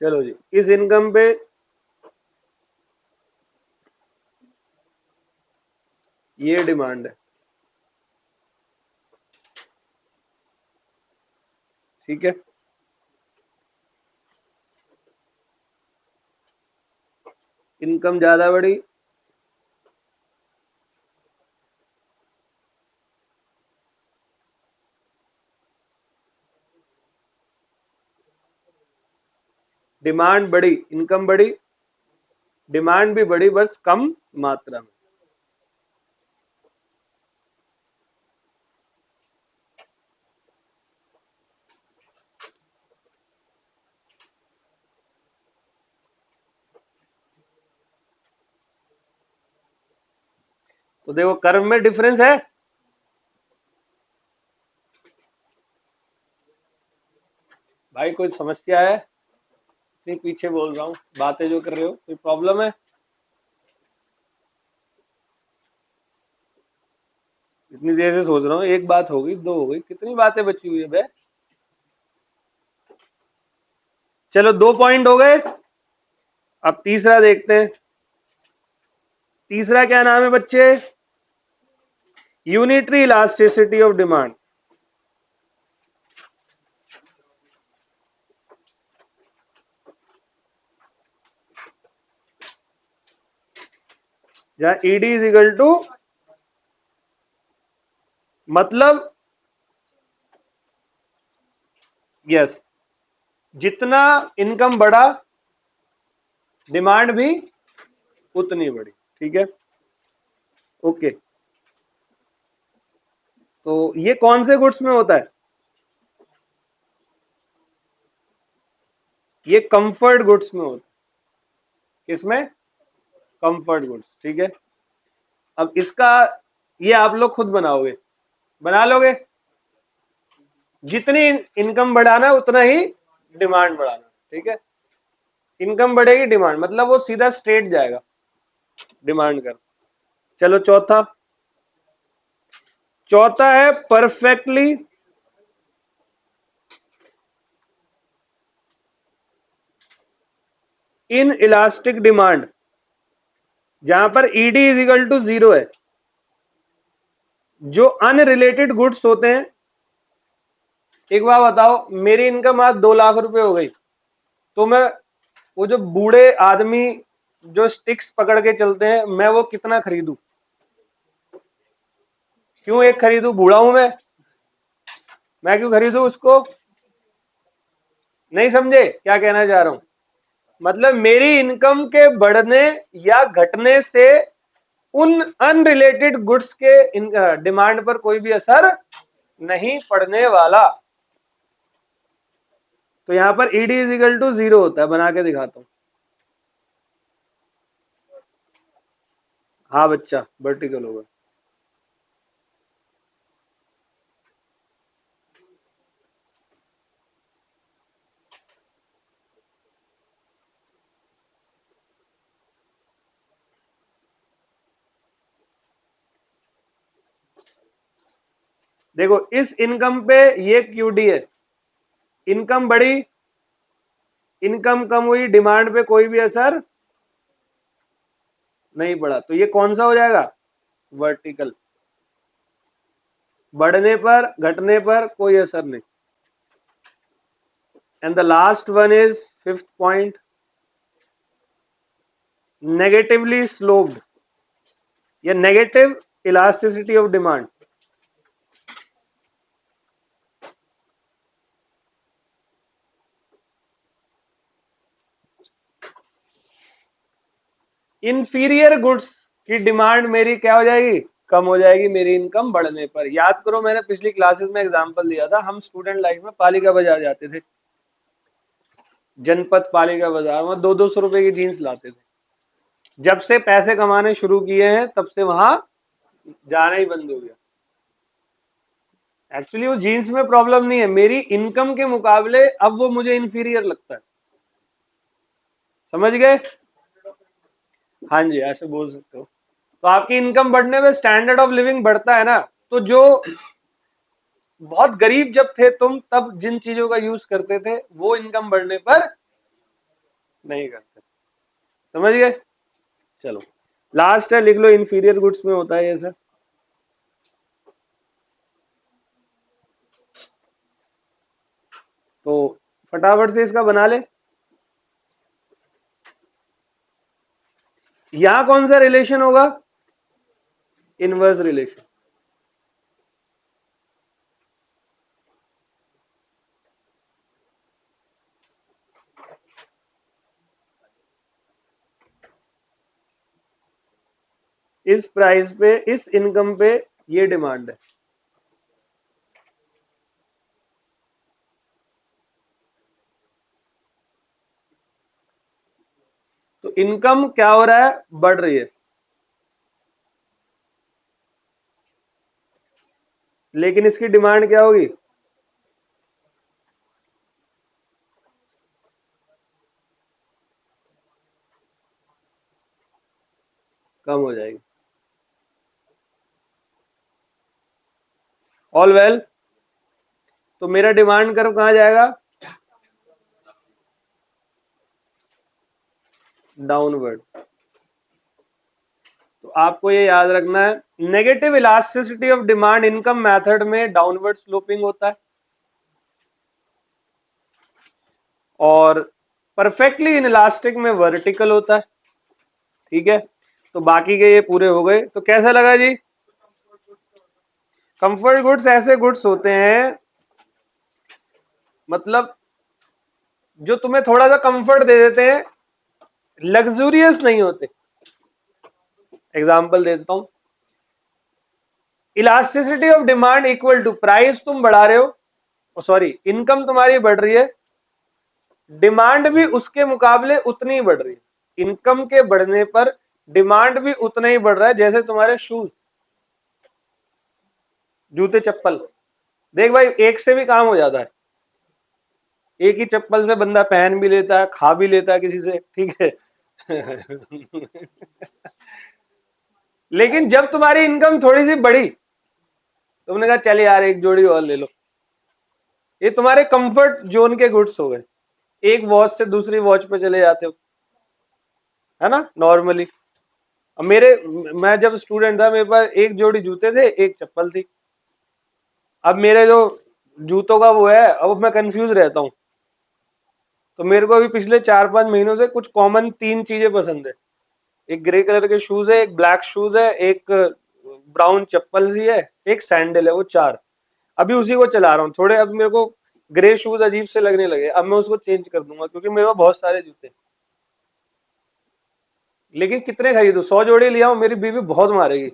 चलो जी, इस इनकम पे ये डिमांड है, ठीक है। इनकम ज्यादा बढ़ी, डिमांड बढ़ी, इनकम बढ़ी, डिमांड भी बढ़ी, बस कम मात्रा में। तो देखो कर्व में डिफरेंस है। भाई कोई समस्या है, इतनी पीछे बोल रहा हूँ, बातें जो कर रहे हो, कोई प्रॉब्लम है। इतनी देर से सोच रहा हूँ, एक बात हो गई, दो हो गई, कितनी बातें बची हुई है बे। चलो 2 पॉइंट हो गए, अब तीसरा देखते हैं। तीसरा क्या नाम है बच्चे, यूनिटरी इलास्टिसिटी ऑफ डिमांड। जहां ईडी इज इक्वल टू, मतलब यस, जितना इनकम बढ़ा डिमांड भी उतनी बढ़ी। ठीक है, ओके। तो ये कौन से गुड्स में होता है? ये कंफर्ट गुड्स में होता है। किसमें? Comfort goods. ठीक है, अब इसका ये आप लोग खुद बनाओगे, बना लोगे। जितनी इनकम बढ़ाना उतना ही डिमांड बढ़ाना। ठीक है, इनकम बढ़ेगी डिमांड, मतलब वो सीधा स्ट्रेट जाएगा डिमांड कर। चलो चौथा, चौथा है परफेक्टली इन इलास्टिक डिमांड, जहां पर ईडी इज इक्वल टू 0 है। जो अनरिलेटेड गुड्स होते हैं, एक बार बताओ, मेरी इनकम आज 2 लाख रुपए हो गई, तो मैं वो जो बूढ़े आदमी जो स्टिक्स पकड़ के चलते हैं, मैं वो कितना खरीदूं? क्यों एक खरीदूं? बूढ़ा हूं मैं क्यों खरीदूं उसको? नहीं समझे क्या कहना चाह रहा हूं? मतलब मेरी इनकम के बढ़ने या घटने से उन अनरिलेटेड गुड्स के डिमांड पर कोई भी असर नहीं पड़ने वाला। तो यहां पर ईडी इज इक्वल टू 0 होता है, बना के दिखाता हूं। हाँ बच्चा, वर्टिकल होगा। देखो इस इनकम पे ये क्यूडी है, इनकम बढ़ी, इनकम कम हुई, डिमांड पे कोई भी असर नहीं पड़ा, तो ये कौन सा हो जाएगा? वर्टिकल। बढ़ने पर घटने पर कोई असर नहीं। And the last one is fifth point, negatively sloped या negative elasticity of demand. Inferior goods की डिमांड मेरी क्या हो जाएगी? कम हो जाएगी मेरी इनकम बढ़ने पर। याद करो मैंने पिछली क्लासेस में एग्जांपल दिया था, हम स्टूडेंट लाइफ में पालिका बाजार जाते थे, जनपद पालिका बाजार में 200-200 रुपए की जीन्स लाते थे। जब से पैसे कमाने शुरू किए हैं तब से वहां जाना ही बंद हो गया। एक्चुअली वो जीन्स में प्रॉब्लम नहीं है, मेरी इनकम के मुकाबले अब वो मुझे इंफीरियर लगता है। समझ गए? हाँ जी, ऐसे बोल सकते हो। तो आपकी इनकम बढ़ने में स्टैंडर्ड ऑफ लिविंग बढ़ता है ना, तो जो बहुत गरीब जब थे तुम, तब जिन चीजों का यूज करते थे वो इनकम बढ़ने पर नहीं करते। समझ गए? चलो लास्ट है, लिख लो, इंफीरियर गुड्स में होता है ये सर। तो फटाफट से इसका बना ले। यहां कौन सा रिलेशन होगा? Inverse relation. इस प्राइस पे, इस इनकम पे ये डिमांड है। तो इनकम क्या हो रहा है? बढ़ रही है, लेकिन इसकी डिमांड क्या होगी? कम हो जाएगी। All well. तो मेरा डिमांड कर्व कहां जाएगा? डाउनवर्ड। तो आपको ये याद रखना है, negative elasticity of demand income method में डाउनवर्ड स्लोपिंग होता है, और परफेक्टली इनलास्टिक में वर्टिकल होता है। ठीक है, तो बाकी के ये पूरे हो गए। तो कैसा लगा जी? कंफर्ट गुड्स ऐसे गुड्स होते हैं, मतलब जो तुम्हें थोड़ा सा कंफर्ट दे देते हैं, लग्जूरियस नहीं होते। एग्जांपल दे देता हूं, elasticity of demand equal to price तुम बढ़ा रहे हो, सॉरी इनकम तुम्हारी बढ़ रही है, डिमांड भी उसके मुकाबले उतनी ही बढ़ रही है। इनकम के बढ़ने पर डिमांड भी उतना ही बढ़ रहा है, जैसे तुम्हारे शूज, जूते चप्पल। देख भाई, एक से भी काम हो जाता है, एक ही चप्पल से बंदा पहन भी लेता है, खा भी लेता है किसी से, ठीक है। लेकिन जब तुम्हारी इनकम थोड़ी सी बढ़ी, तुमने कहा चल यार एक जोड़ी और ले लो, ये तुम्हारे कंफर्ट जोन के गुड्स हो गए। एक वॉच से दूसरी वॉच पे चले जाते हो, है ना, नॉर्मली। अब मेरे, मैं जब स्टूडेंट था मेरे पास एक जोड़ी जूते थे, एक चप्पल थी। अब मेरे जो जूतों का वो है, अब मैं कंफ्यूज रहता हूँ। तो मेरे को अभी पिछले 4-5 महीनों से कुछ कॉमन 3 चीजें पसंद है। एक ग्रे कलर के शूज है, एक ब्लैक शूज है, एक ब्राउन चप्पल सी है, एक सैंडल है, वो 4। अभी उसी को चला रहा हूँ थोड़े। अब मेरे को ग्रे शूज अजीब से लगने लगे, अब मैं उसको चेंज कर दूंगा, क्योंकि मेरे पास बहुत सारे जूते। लेकिन कितने खरीदूं? 100 जोड़ी लिया हूं, मेरी बीवी बहुत मारेगी।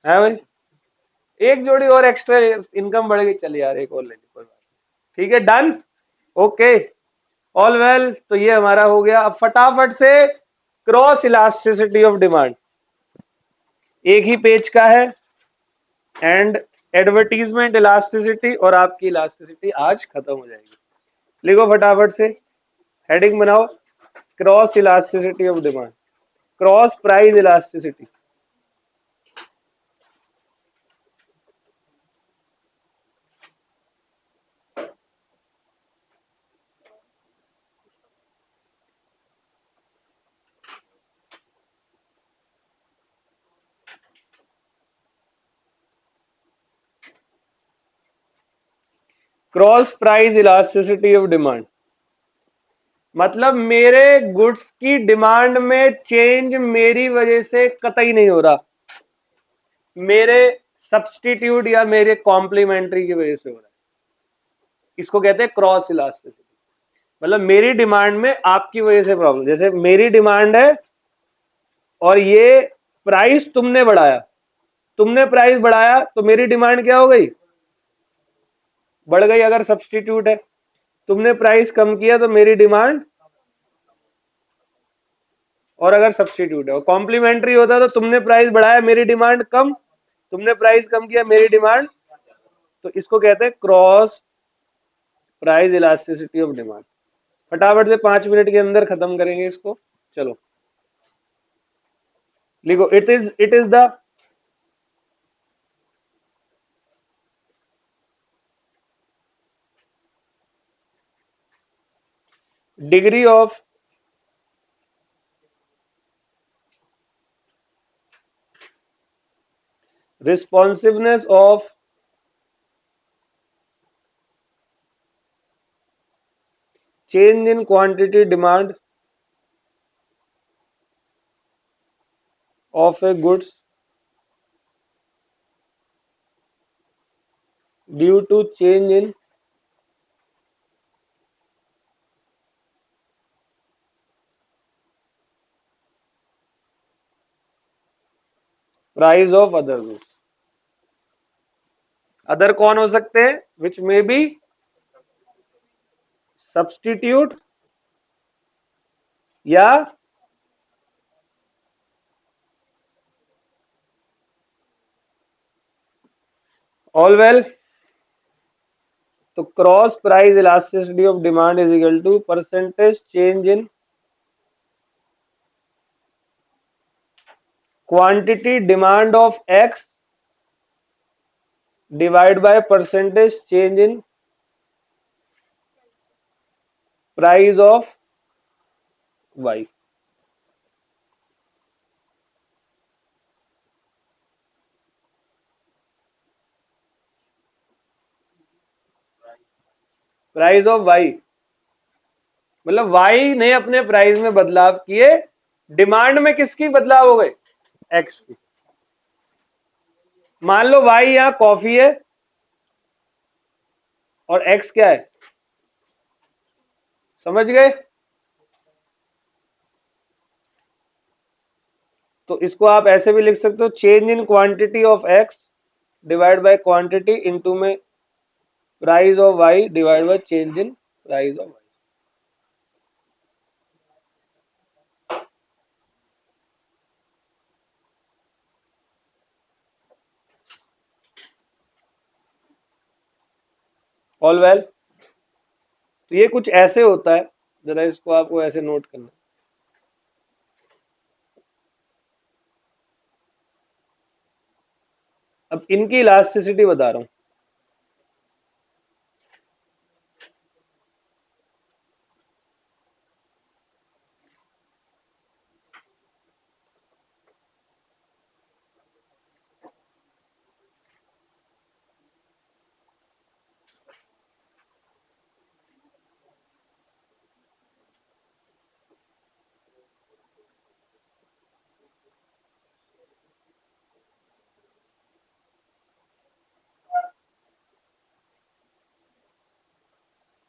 है भाई, एक जोड़ी और एक्स्ट्रा, इनकम बढ़ेगी, चल यार एक और ले ली, कोई बात नहीं। ठीक है, डन, ओके, ऑल वेल। तो ये हमारा हो गया। अब फटाफट से क्रॉस इलास्टिसिटी ऑफ डिमांड, एक ही पेज का है, एंड एडवर्टीजमेंट इलास्टिसिटी और आपकी इलास्टिसिटी आज खत्म हो जाएगी। लिखो फटाफट से, हेडिंग बनाओ, cross elasticity of demand, cross price elasticity. Cross price elasticity of demand मतलब मेरे गुड्स की डिमांड में चेंज मेरी वजह से कतई नहीं हो रहा, मेरे सब्सटीट्यूट या मेरे कॉम्प्लीमेंट्री की वजह से हो रहा है। इसको कहते हैं क्रॉस इलास्टिसिटी। मतलब मेरी डिमांड में आपकी वजह से प्रॉब्लम, जैसे मेरी डिमांड है और ये प्राइस तुमने बढ़ाया, तुमने प्राइस बढ़ाया तो मेरी डिमांड क्या हो गई? बढ़ गई, अगर सब्सटीट्यूट है। तुमने प्राइस कम किया तो मेरी डिमांड, और अगर सब्सटीट्यूट है। और कॉम्प्लीमेंट्री होता तो तुमने प्राइस बढ़ाया, मेरी डिमांड कम, तुमने प्राइस कम किया, मेरी डिमांड। तो इसको कहते हैं cross price elasticity of demand. फटाफट से 5 मिनट के अंदर खत्म करेंगे इसको। चलो लिखो, it is the degree of responsiveness of change in quantity demand of a goods due to change in price of other goods। Other कौन हो सकते हैं? विच मे बी सब्सटीट्यूट या ऑल वेल। तो cross price elasticity of demand is equal to percentage change in quantity demand of X divide by percentage change in price of Y. Price of Y मतलब Y ने अपने price में बदलाव किए, demand में किसकी बदलाव हो गए, एक्स की। मान लो वाई यहां कॉफी है और एक्स क्या है, समझ गए। तो इसको आप ऐसे भी लिख सकते हो, change in quantity of X divide by quantity into में price of Y divide by change in price of Y. All well. तो ये कुछ ऐसे होता है, जरा इसको आपको ऐसे नोट करना। अब इनकी इलास्टिसिटी बता रहा हूं।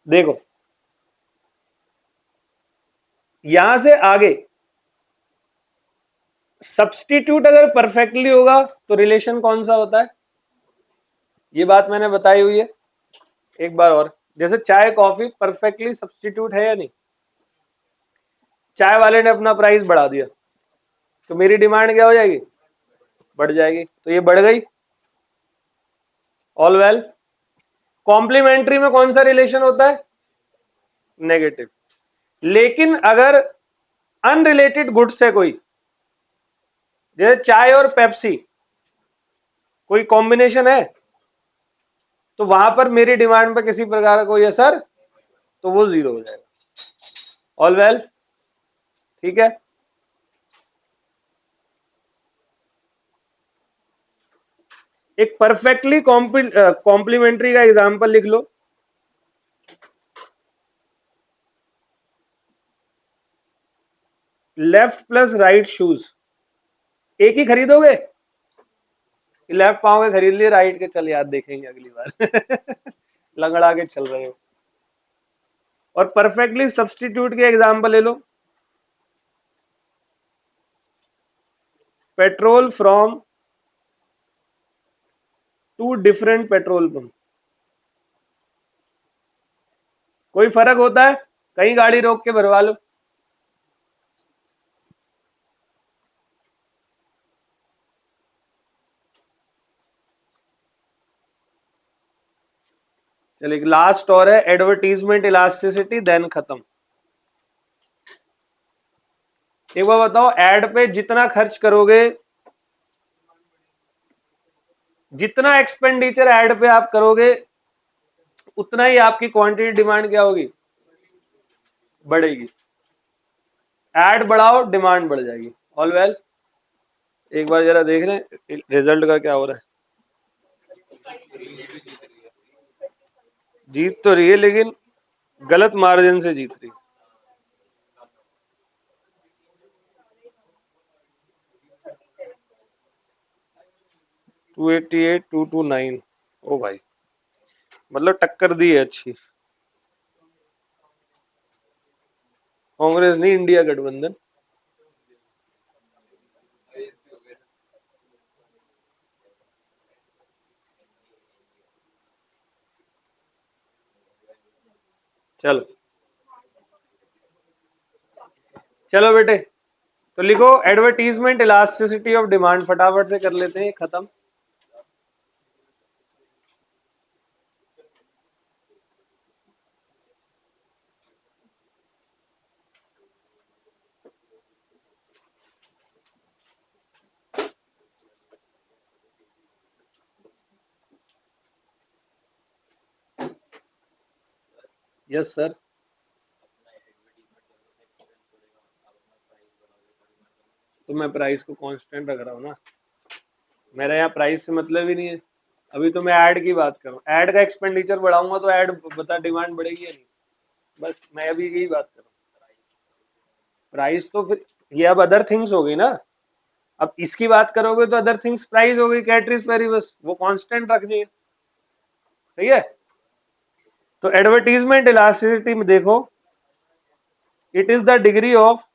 देखो, यहां से आगे सब्सटीट्यूट अगर परफेक्टली होगा तो रिलेशन कौन सा होता है, ये बात मैंने बताई हुई है। एक बार और, जैसे चाय कॉफी परफेक्टली सब्सटीट्यूट है या नहीं, चाय वाले ने अपना प्राइस बढ़ा दिया तो मेरी डिमांड क्या हो जाएगी, बढ़ जाएगी, तो ये बढ़ गई। All well. कॉम्प्लीमेंट्री में कौन सा रिलेशन होता है, नेगेटिव। लेकिन अगर अनरिलेटेड गुड्स है कोई, जैसे चाय और पेप्सी कोई कॉम्बिनेशन है, तो वहां पर मेरी डिमांड पर किसी प्रकार का कोई असर, तो वो जीरो हो जाएगा। ऑल वेल, ठीक है। एक परफेक्टली कॉम्प्लीमेंट्री का एग्जांपल लिख लो। लेफ्ट प्लस राइट शूज, एक ही खरीदोगे, लेफ्ट पाओगे खरीद लिए, राइट के चल यार देखेंगे अगली बार लंगड़ा के चल रहे हो। और परफेक्टली सब्सटीट्यूट के एग्जांपल ले लो, petrol from two different petrol pump. कोई फर्क होता है, कहीं गाड़ी रोक के भरवा लो। चलिए एक लास्ट और है, एडवर्टीजमेंट इलास्टिसिटी, देन खत्म। एक बार बताओ, एड पे जितना खर्च करोगे, जितना एक्सपेंडिचर एड पे आप करोगे, उतना ही आपकी क्वांटिटी डिमांड क्या होगी, बढ़ेगी। एड बढ़ाओ, डिमांड बढ़ जाएगी। All well. एक बार जरा देख लें रिजल्ट का क्या हो रहा है। जीत तो रही है लेकिन गलत मार्जिन से जीत रही। 288 229। ओ भाई, मतलब टक्कर दी है अच्छी। कांग्रेस नहीं, इंडिया गठबंधन। चलो चलो बेटे, तो लिखो एडवर्टीजमेंट इलास्टिसिटी ऑफ डिमांड, फटाफट से कर लेते हैं खत्म। Yes sir. तो मैं प्राइस को कांस्टेंट रख रहा हूँ ना, मेरा यहाँ प्राइस से मतलब ही नहीं है। अभी तो मैं ऐड की बात कर रहा हूँ, ऐड का एक्सपेंडिचर बढ़ाऊंगा तो ऐड बता डिमांड बढ़ेगी या नहीं। बस मैं अभी यही बात कर रहा हूँ। प्राइस तो फिर ये अब अदर थिंग्स हो गई ना। अब इसकी बात करोगे तो अदर थिंग्स प्राइस हो गई, कैटरिस पेरिबस वो कांस्टेंट रख दिए। सही है। तो एडवर्टीजमेंट इलास्टिसिटी में देखो, it is the degree of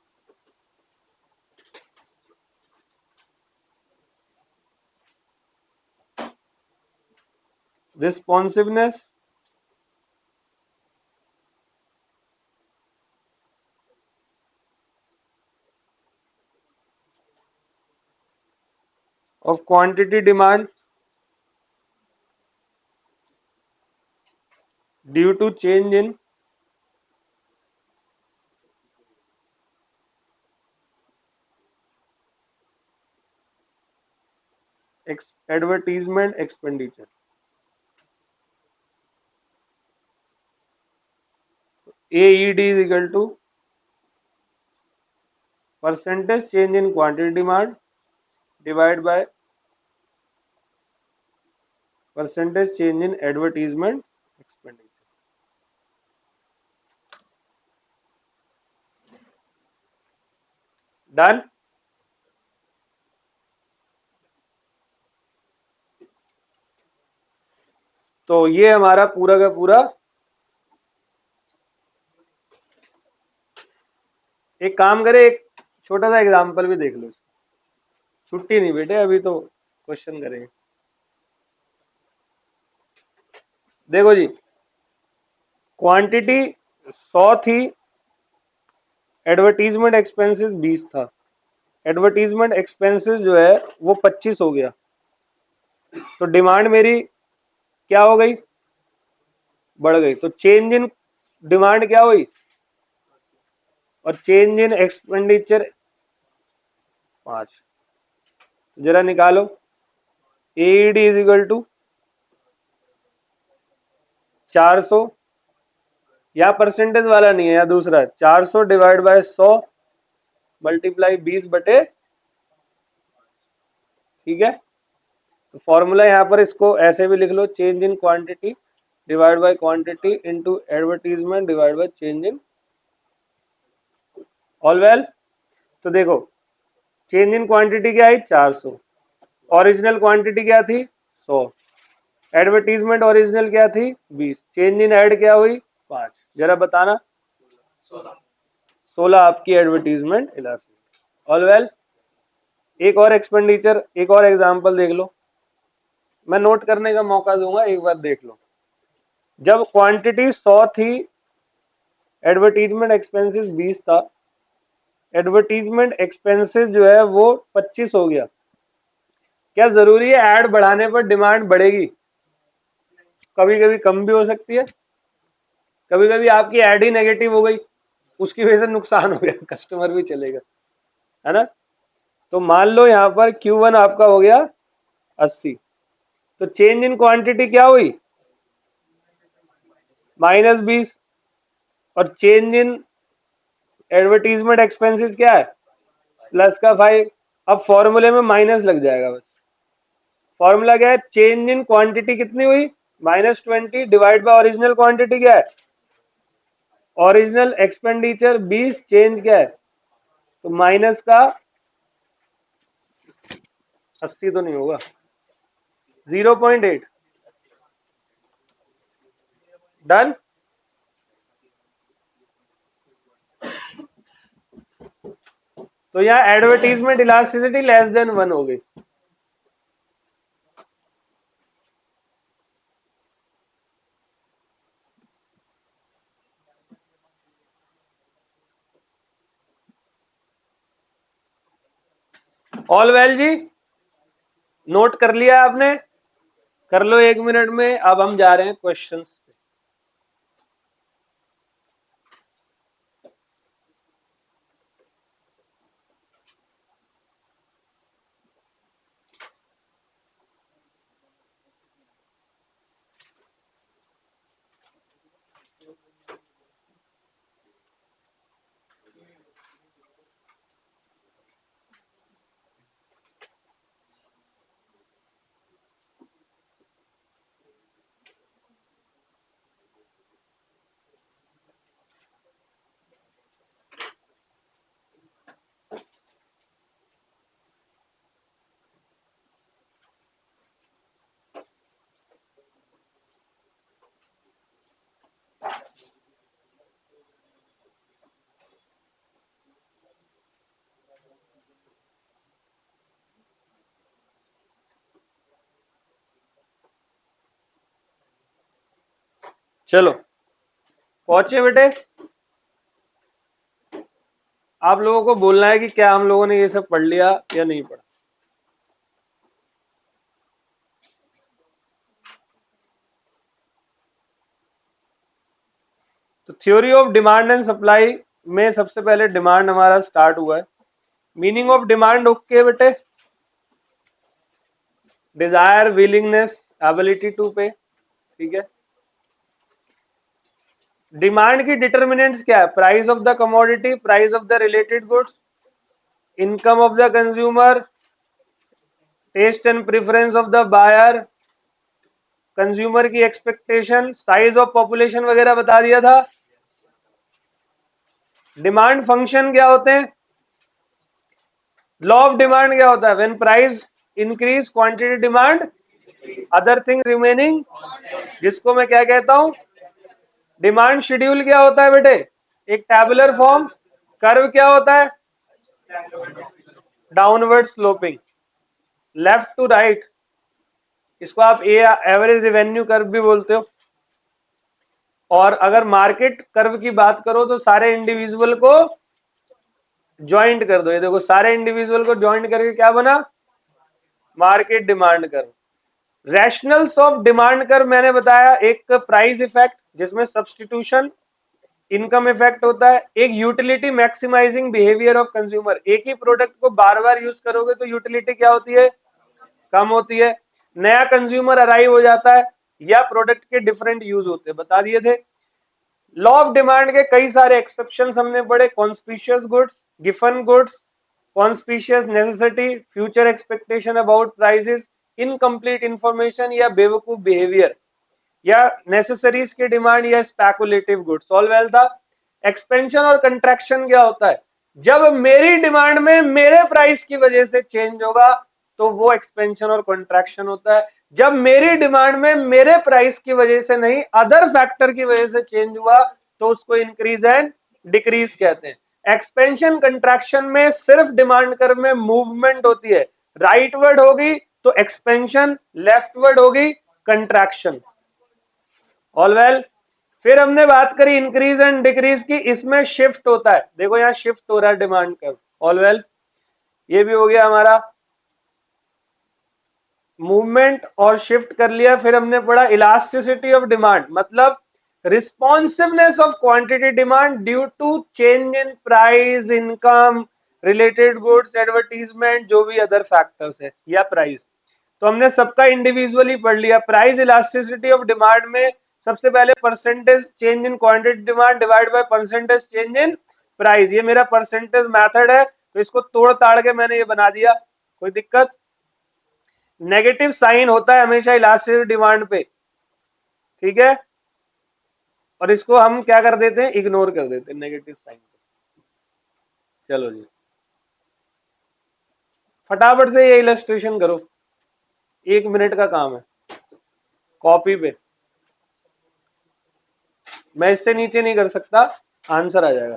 responsiveness of quantity demand due to change in advertisement expenditure. AED is equal to percentage change in quantity demand divided by percentage change in advertisement expenditure. Done. तो ये हमारा पूरा का पूरा, एक काम करे, एक छोटा सा एग्जांपल भी देख लो इसका। छुट्टी नहीं बेटे, अभी तो क्वेश्चन करेंगे। देखो जी, क्वांटिटी 100 थी, एडवर्टीजमेंट एक्सपेंसेस 20 था। एडवर्टीजमेंट एक्सपेंसेस जो है वो 25 हो गया, तो डिमांड मेरी क्या हो गई, बढ़ गई। तो चेंज इन डिमांड क्या हुई, और चेंज इन एक्सपेंडिचर 5। तो जरा निकालो, एईडी इज इक्वल टू 400, या परसेंटेज वाला नहीं है, या दूसरा 400 डिवाइड बाय 100 मल्टीप्लाई 20 बटे, ठीक है। तो फॉर्मूला यहाँ पर इसको ऐसे भी लिख लो, change in quantity divide by quantity into advertisement divide by change in. All well. तो देखो, चेंज इन क्वांटिटी क्या आई 400, ओरिजिनल क्वांटिटी क्या थी 100, एडवर्टीजमेंट ओरिजिनल क्या थी 20, चेंज इन ऐड क्या हुई 5। जरा बताना, 16 आपकी एडवर्टीजमेंट इलास्टिक। All well. एक और एक्सपेंडिचर, एक और एग्जांपल देख लो, मैं नोट करने का मौका दूंगा, एक बार देख लो। जब क्वांटिटी 100 थी, एडवर्टीजमेंट एक्सपेंसेस 20 था, एडवर्टीजमेंट एक्सपेंसेस जो है वो 25 हो गया। क्या जरूरी है ऐड बढ़ाने पर डिमांड बढ़ेगी? कभी कभी कम भी हो सकती है, कभी कभी आपकी ऐड ही नेगेटिव हो गई, उसकी वजह से नुकसान हो गया, कस्टमर भी चलेगा, है ना। तो मान लो यहाँ पर Q1 आपका हो गया 80, तो चेंज इन क्वांटिटी क्या हुई -20, और चेंज इन एडवर्टीजमेंट एक्सपेंसेस क्या है प्लस का 5। अब फॉर्मूले में माइनस लग जाएगा बस। फॉर्मूला क्या है, चेंज इन क्वांटिटी कितनी हुई -20 डिवाइड बाय ओरिजिनल क्वांटिटी क्या है, ओरिजिनल एक्सपेंडिचर 20, चेंज क्या है, तो माइनस का 80 तो नहीं होगा, 0.8। डन। तो यहाँ एडवर्टीजमेंट इलास्टिसिटी <<1 हो गई। ऑल वेल जी, नोट कर लिया आपने? कर लो 1 मिनट में। अब हम जा रहे हैं क्वेश्चंस पे। चलो पहुंचे बेटे। आप लोगों को बोलना है कि क्या हम लोगों ने ये सब पढ़ लिया या नहीं पढ़ा। तो theory of demand and supply में सबसे पहले डिमांड हमारा स्टार्ट हुआ है। मीनिंग ऑफ डिमांड ओके बेटे, desire, willingness, ability to pay, ठीक है। डिमांड की डिटर्मिनेंट्स क्या है? Price of the commodity, price of the related goods, income of the consumer, taste and preference of the buyer, consumer की expectation, size of population वगैरह बता दिया था। डिमांड फंक्शन क्या होते हैं? लॉ ऑफ डिमांड क्या होता है? When price increase quantity demand, other thing remaining, जिसको मैं क्या कहता हूं? डिमांड शेड्यूल क्या होता है बेटे? एक टैबुलर फॉर्म। कर्व क्या होता है? Downward sloping, left to right. इसको आप एवरेज रेवेन्यू कर्व भी बोलते हो। और अगर मार्केट कर्व की बात करो तो सारे इंडिविजुअल को ज्वाइंट कर दो। ये देखो, सारे इंडिविजुअल को ज्वाइंट करके क्या बना? Market demand curve. Rationals of demand curve मैंने बताया, एक प्राइस इफेक्ट जिसमें सब्स्टिट्यूशन, इनकम इफेक्ट होता है, एक utility maximizing behaviour of consumer. एक ही प्रोडक्ट को बार बार यूज करोगे तो यूटिलिटी क्या होती है? कम होती है। नया कंज्यूमर अराइव हो जाता है, या प्रोडक्ट के डिफरेंट यूज होते हैं, बता दिए थे। लॉ ऑफ डिमांड के कई सारे एक्सेप्शंस हमने पढ़े। Conspicuous goods, Giffen goods, conspicuous necessity, future expectation about prices, incomplete information या बेवकूफ बिहेवियर, या नेसेसरीज के डिमांड या स्पेकुलेटिव गुड्स। ऑल वेल था। एक्सपेंशन और कंट्रैक्शन क्या होता है? जब मेरी डिमांड में मेरे प्राइस की वजह से चेंज होगा तो वो एक्सपेंशन और कंट्रैक्शन होता है। जब मेरी डिमांड में मेरे प्राइस की वजह से नहीं, अदर फैक्टर की वजह से चेंज हुआ तो उसको इंक्रीज एंड डिक्रीज कहते हैं। एक्सपेंशन कंट्रैक्शन में सिर्फ डिमांड कर्व में मूवमेंट होती है। राइटवर्ड होगी तो एक्सपेंशन, लेफ्टवर्ड होगी कंट्रैक्शन। All well. फिर हमने बात करी इंक्रीज एंड डिक्रीज की, इसमें शिफ्ट होता है। देखो यहां शिफ्ट हो रहा है डिमांड कर्व। ऑल वेल, ये भी हो गया हमारा मूवमेंट और शिफ्ट कर लिया। फिर हमने पढ़ा इलास्टिसिटी ऑफ डिमांड, मतलब responsiveness of quantity demand due to change in price, income, related goods, advertisement, जो भी अदर फैक्टर्स है, या प्राइस। तो हमने सबका इंडिविजुअली पढ़ लिया। प्राइस इलास्टिसिटी ऑफ डिमांड में सबसे पहले percentage change in quantity demand divide by percentage change in price. ये मेरा परसेंटेज मेथड है, तो इसको तोड़ ताड़ के मैंने ये बना दिया, कोई दिक्कत? नेगेटिव साइन होता है हमेशा इलास्टिसिटी डिमांड पे, ठीक है। और इसको हम क्या कर देते हैं? इग्नोर कर देते हैं नेगेटिव साइन को। चलो जी, फटाफट से ये इलस्ट्रेशन करो, 1 मिनट का काम है। कॉपी पे, मैं इससे नीचे नहीं कर सकता, आंसर आ जाएगा।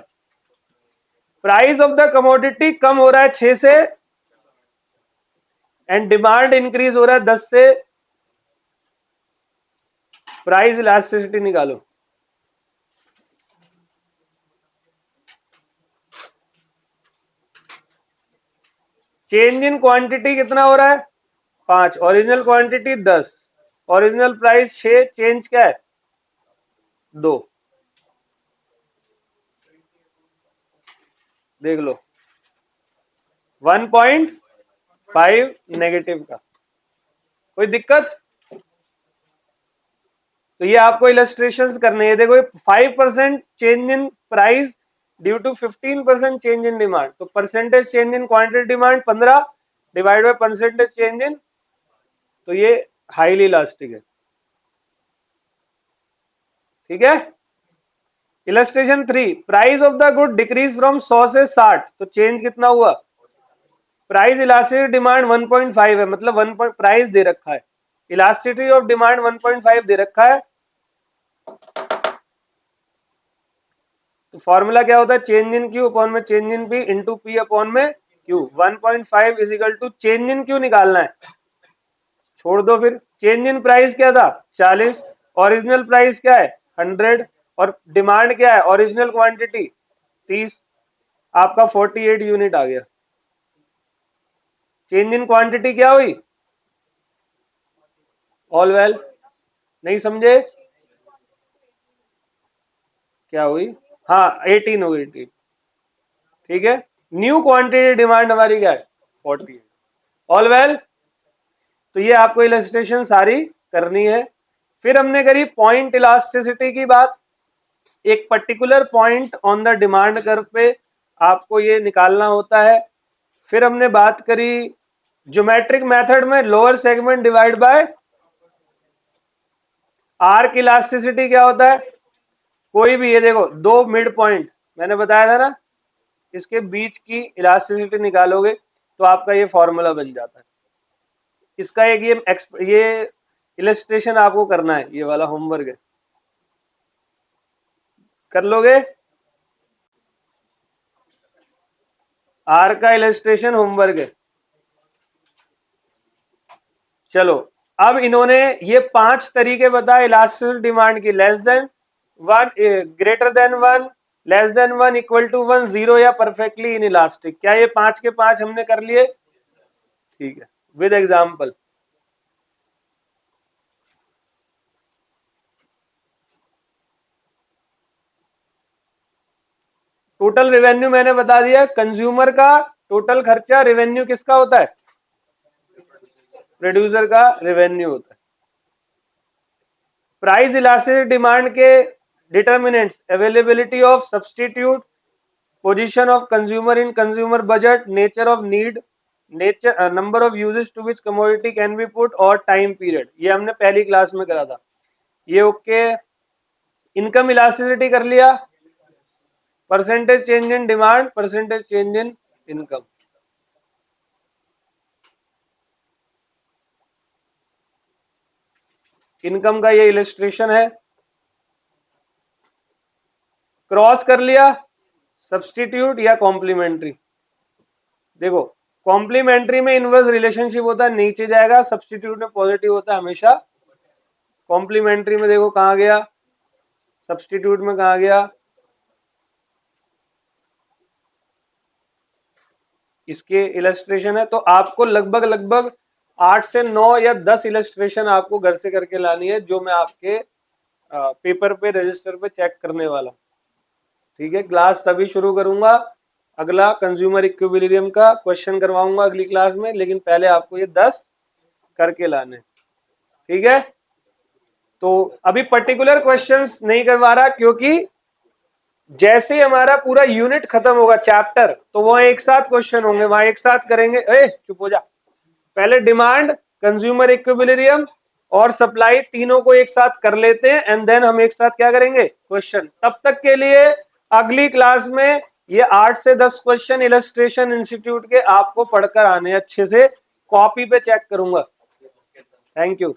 प्राइस ऑफ द कमोडिटी कम हो रहा है 6 से, एंड डिमांड इंक्रीज हो रहा है 10 से। प्राइस इलास्टिसिटी निकालो। चेंज इन क्वांटिटी कितना हो रहा है? 5, original quantity 10, original price 6, change क्या है? 2। देख लो, 1.5 नेगेटिव का, कोई दिक्कत? तो ये आपको इलस्ट्रेशंस करने हैं। देखो 5% change in price due to 15% change in demand, तो percentage change in quantity demand 15 divide by percentage change in, तो ये हाईली इलास्टिक है, ठीक है। Illustration 3, price of the good decrease from 100 से 60, तो चेंज कितना हुआ? प्राइस इलास्टिक डिमांड 1.5 है, मतलब 1 प्राइस दे रखा है, इलास्टिसिटी ऑफ डिमांड 1.5 दे रखा है। तो फॉर्मूला क्या होता है? चेंज इन क्यू अपॉन में change in P into P upon में Q. 1.5 is equal to change in Q निकालना है, छोड़ दो। फिर चेंज इन प्राइस क्या था? 40, ओरिजिनल प्राइस क्या है? 100 और डिमांड क्या है, ओरिजिनल क्वांटिटी 30, आपका 48 यूनिट आ गया। चेंज इन क्वांटिटी क्या हुई, ऑल वेल, नहीं समझे क्या हुई, हाँ 18 हो गई, ठीक है। न्यू क्वांटिटी डिमांड हमारी क्या है 48, ऑल वेल। तो ये आपको इलस्ट्रेशन सारी करनी है। फिर हमने करी पॉइंट इलास्टिसिटी की बात, एक particular point on the demand curve पे आपको ये निकालना होता है। फिर हमने बात करी ज्योमेट्रिक मेथड में lower segment divide by arc elasticity क्या होता है, कोई भी, ये देखो दो मिड पॉइंट मैंने बताया था ना, इसके बीच की इलास्टिसिटी निकालोगे तो आपका ये फॉर्मूला बन जाता है। इसका एक ये इलस्ट्रेशन आपको करना है, ये वाला होमवर्क है, कर लोगे, आर का इलस्ट्रेशन होमवर्क है। चलो, अब इन्होंने ये 5 तरीके बताए इलास्टिक डिमांड की, less than 1, greater than 1, less than 1, equal to 1, 0 या परफेक्टली इन इलास्टिक। क्या ये 5 के 5 हमने कर लिए, ठीक है, विद एग्जाम्पल। टोटल रेवेन्यू मैंने बता दिया, कंज्यूमर का टोटल खर्चा, रेवेन्यू किसका होता है, प्रोड्यूसर का रेवेन्यू होता है। प्राइस इलास्टिक डिमांड के determinants, availability of substitute, position of consumer in consumer budget, nature of need, nature number of uses to which commodity can be put, और टाइम पीरियड। ये हमने पहली क्लास में करा था, ये ओके। इनकम इलास्टिसिटी कर लिया, percentage change in demand, percentage change in income. Income का ये इलस्ट्रेशन है। क्रॉस कर लिया, सब्सटीट्यूट या कॉम्प्लीमेंट्री। देखो कॉम्प्लीमेंट्री में इनवर्स रिलेशनशिप होता है, नीचे जाएगा, सब्सटीट्यूट में पॉजिटिव होता है हमेशा। कॉम्प्लीमेंट्री में देखो कहां गया, सब्सटीट्यूट में कहा गया, इसके इलस्ट्रेशन है। तो आपको लगभग लगभग 8 से 9 या 10 इलस्ट्रेशन आपको घर से करके लानी है, जो मैं आपके पेपर पे रजिस्टर पे चेक करने वाला, ठीक है। क्लास तभी शुरू करूंगा, अगला कंज्यूमर इक्विलिब्रियम का क्वेश्चन करवाऊंगा अगली क्लास में, लेकिन पहले आपको ये 10 करके लाने, ठीक है। तो अभी पर्टिकुलर क्वेश्चंस नहीं करवा रहा, क्योंकि जैसे ही हमारा पूरा यूनिट खत्म होगा चैप्टर, तो वहां एक साथ क्वेश्चन होंगे, वहां एक साथ करेंगे। चुप हो जा, पहले डिमांड, कंज्यूमर इक्विलिब्रियम और सप्लाई तीनों को एक साथ कर लेते हैं, एंड देन हम एक साथ क्या करेंगे, क्वेश्चन। तब तक के लिए अगली क्लास में ये 8 से 10 क्वेश्चन इलस्ट्रेशन इंस्टीट्यूट के आपको पढ़कर आने, अच्छे से कॉपी पे चेक करूंगा। Thank you.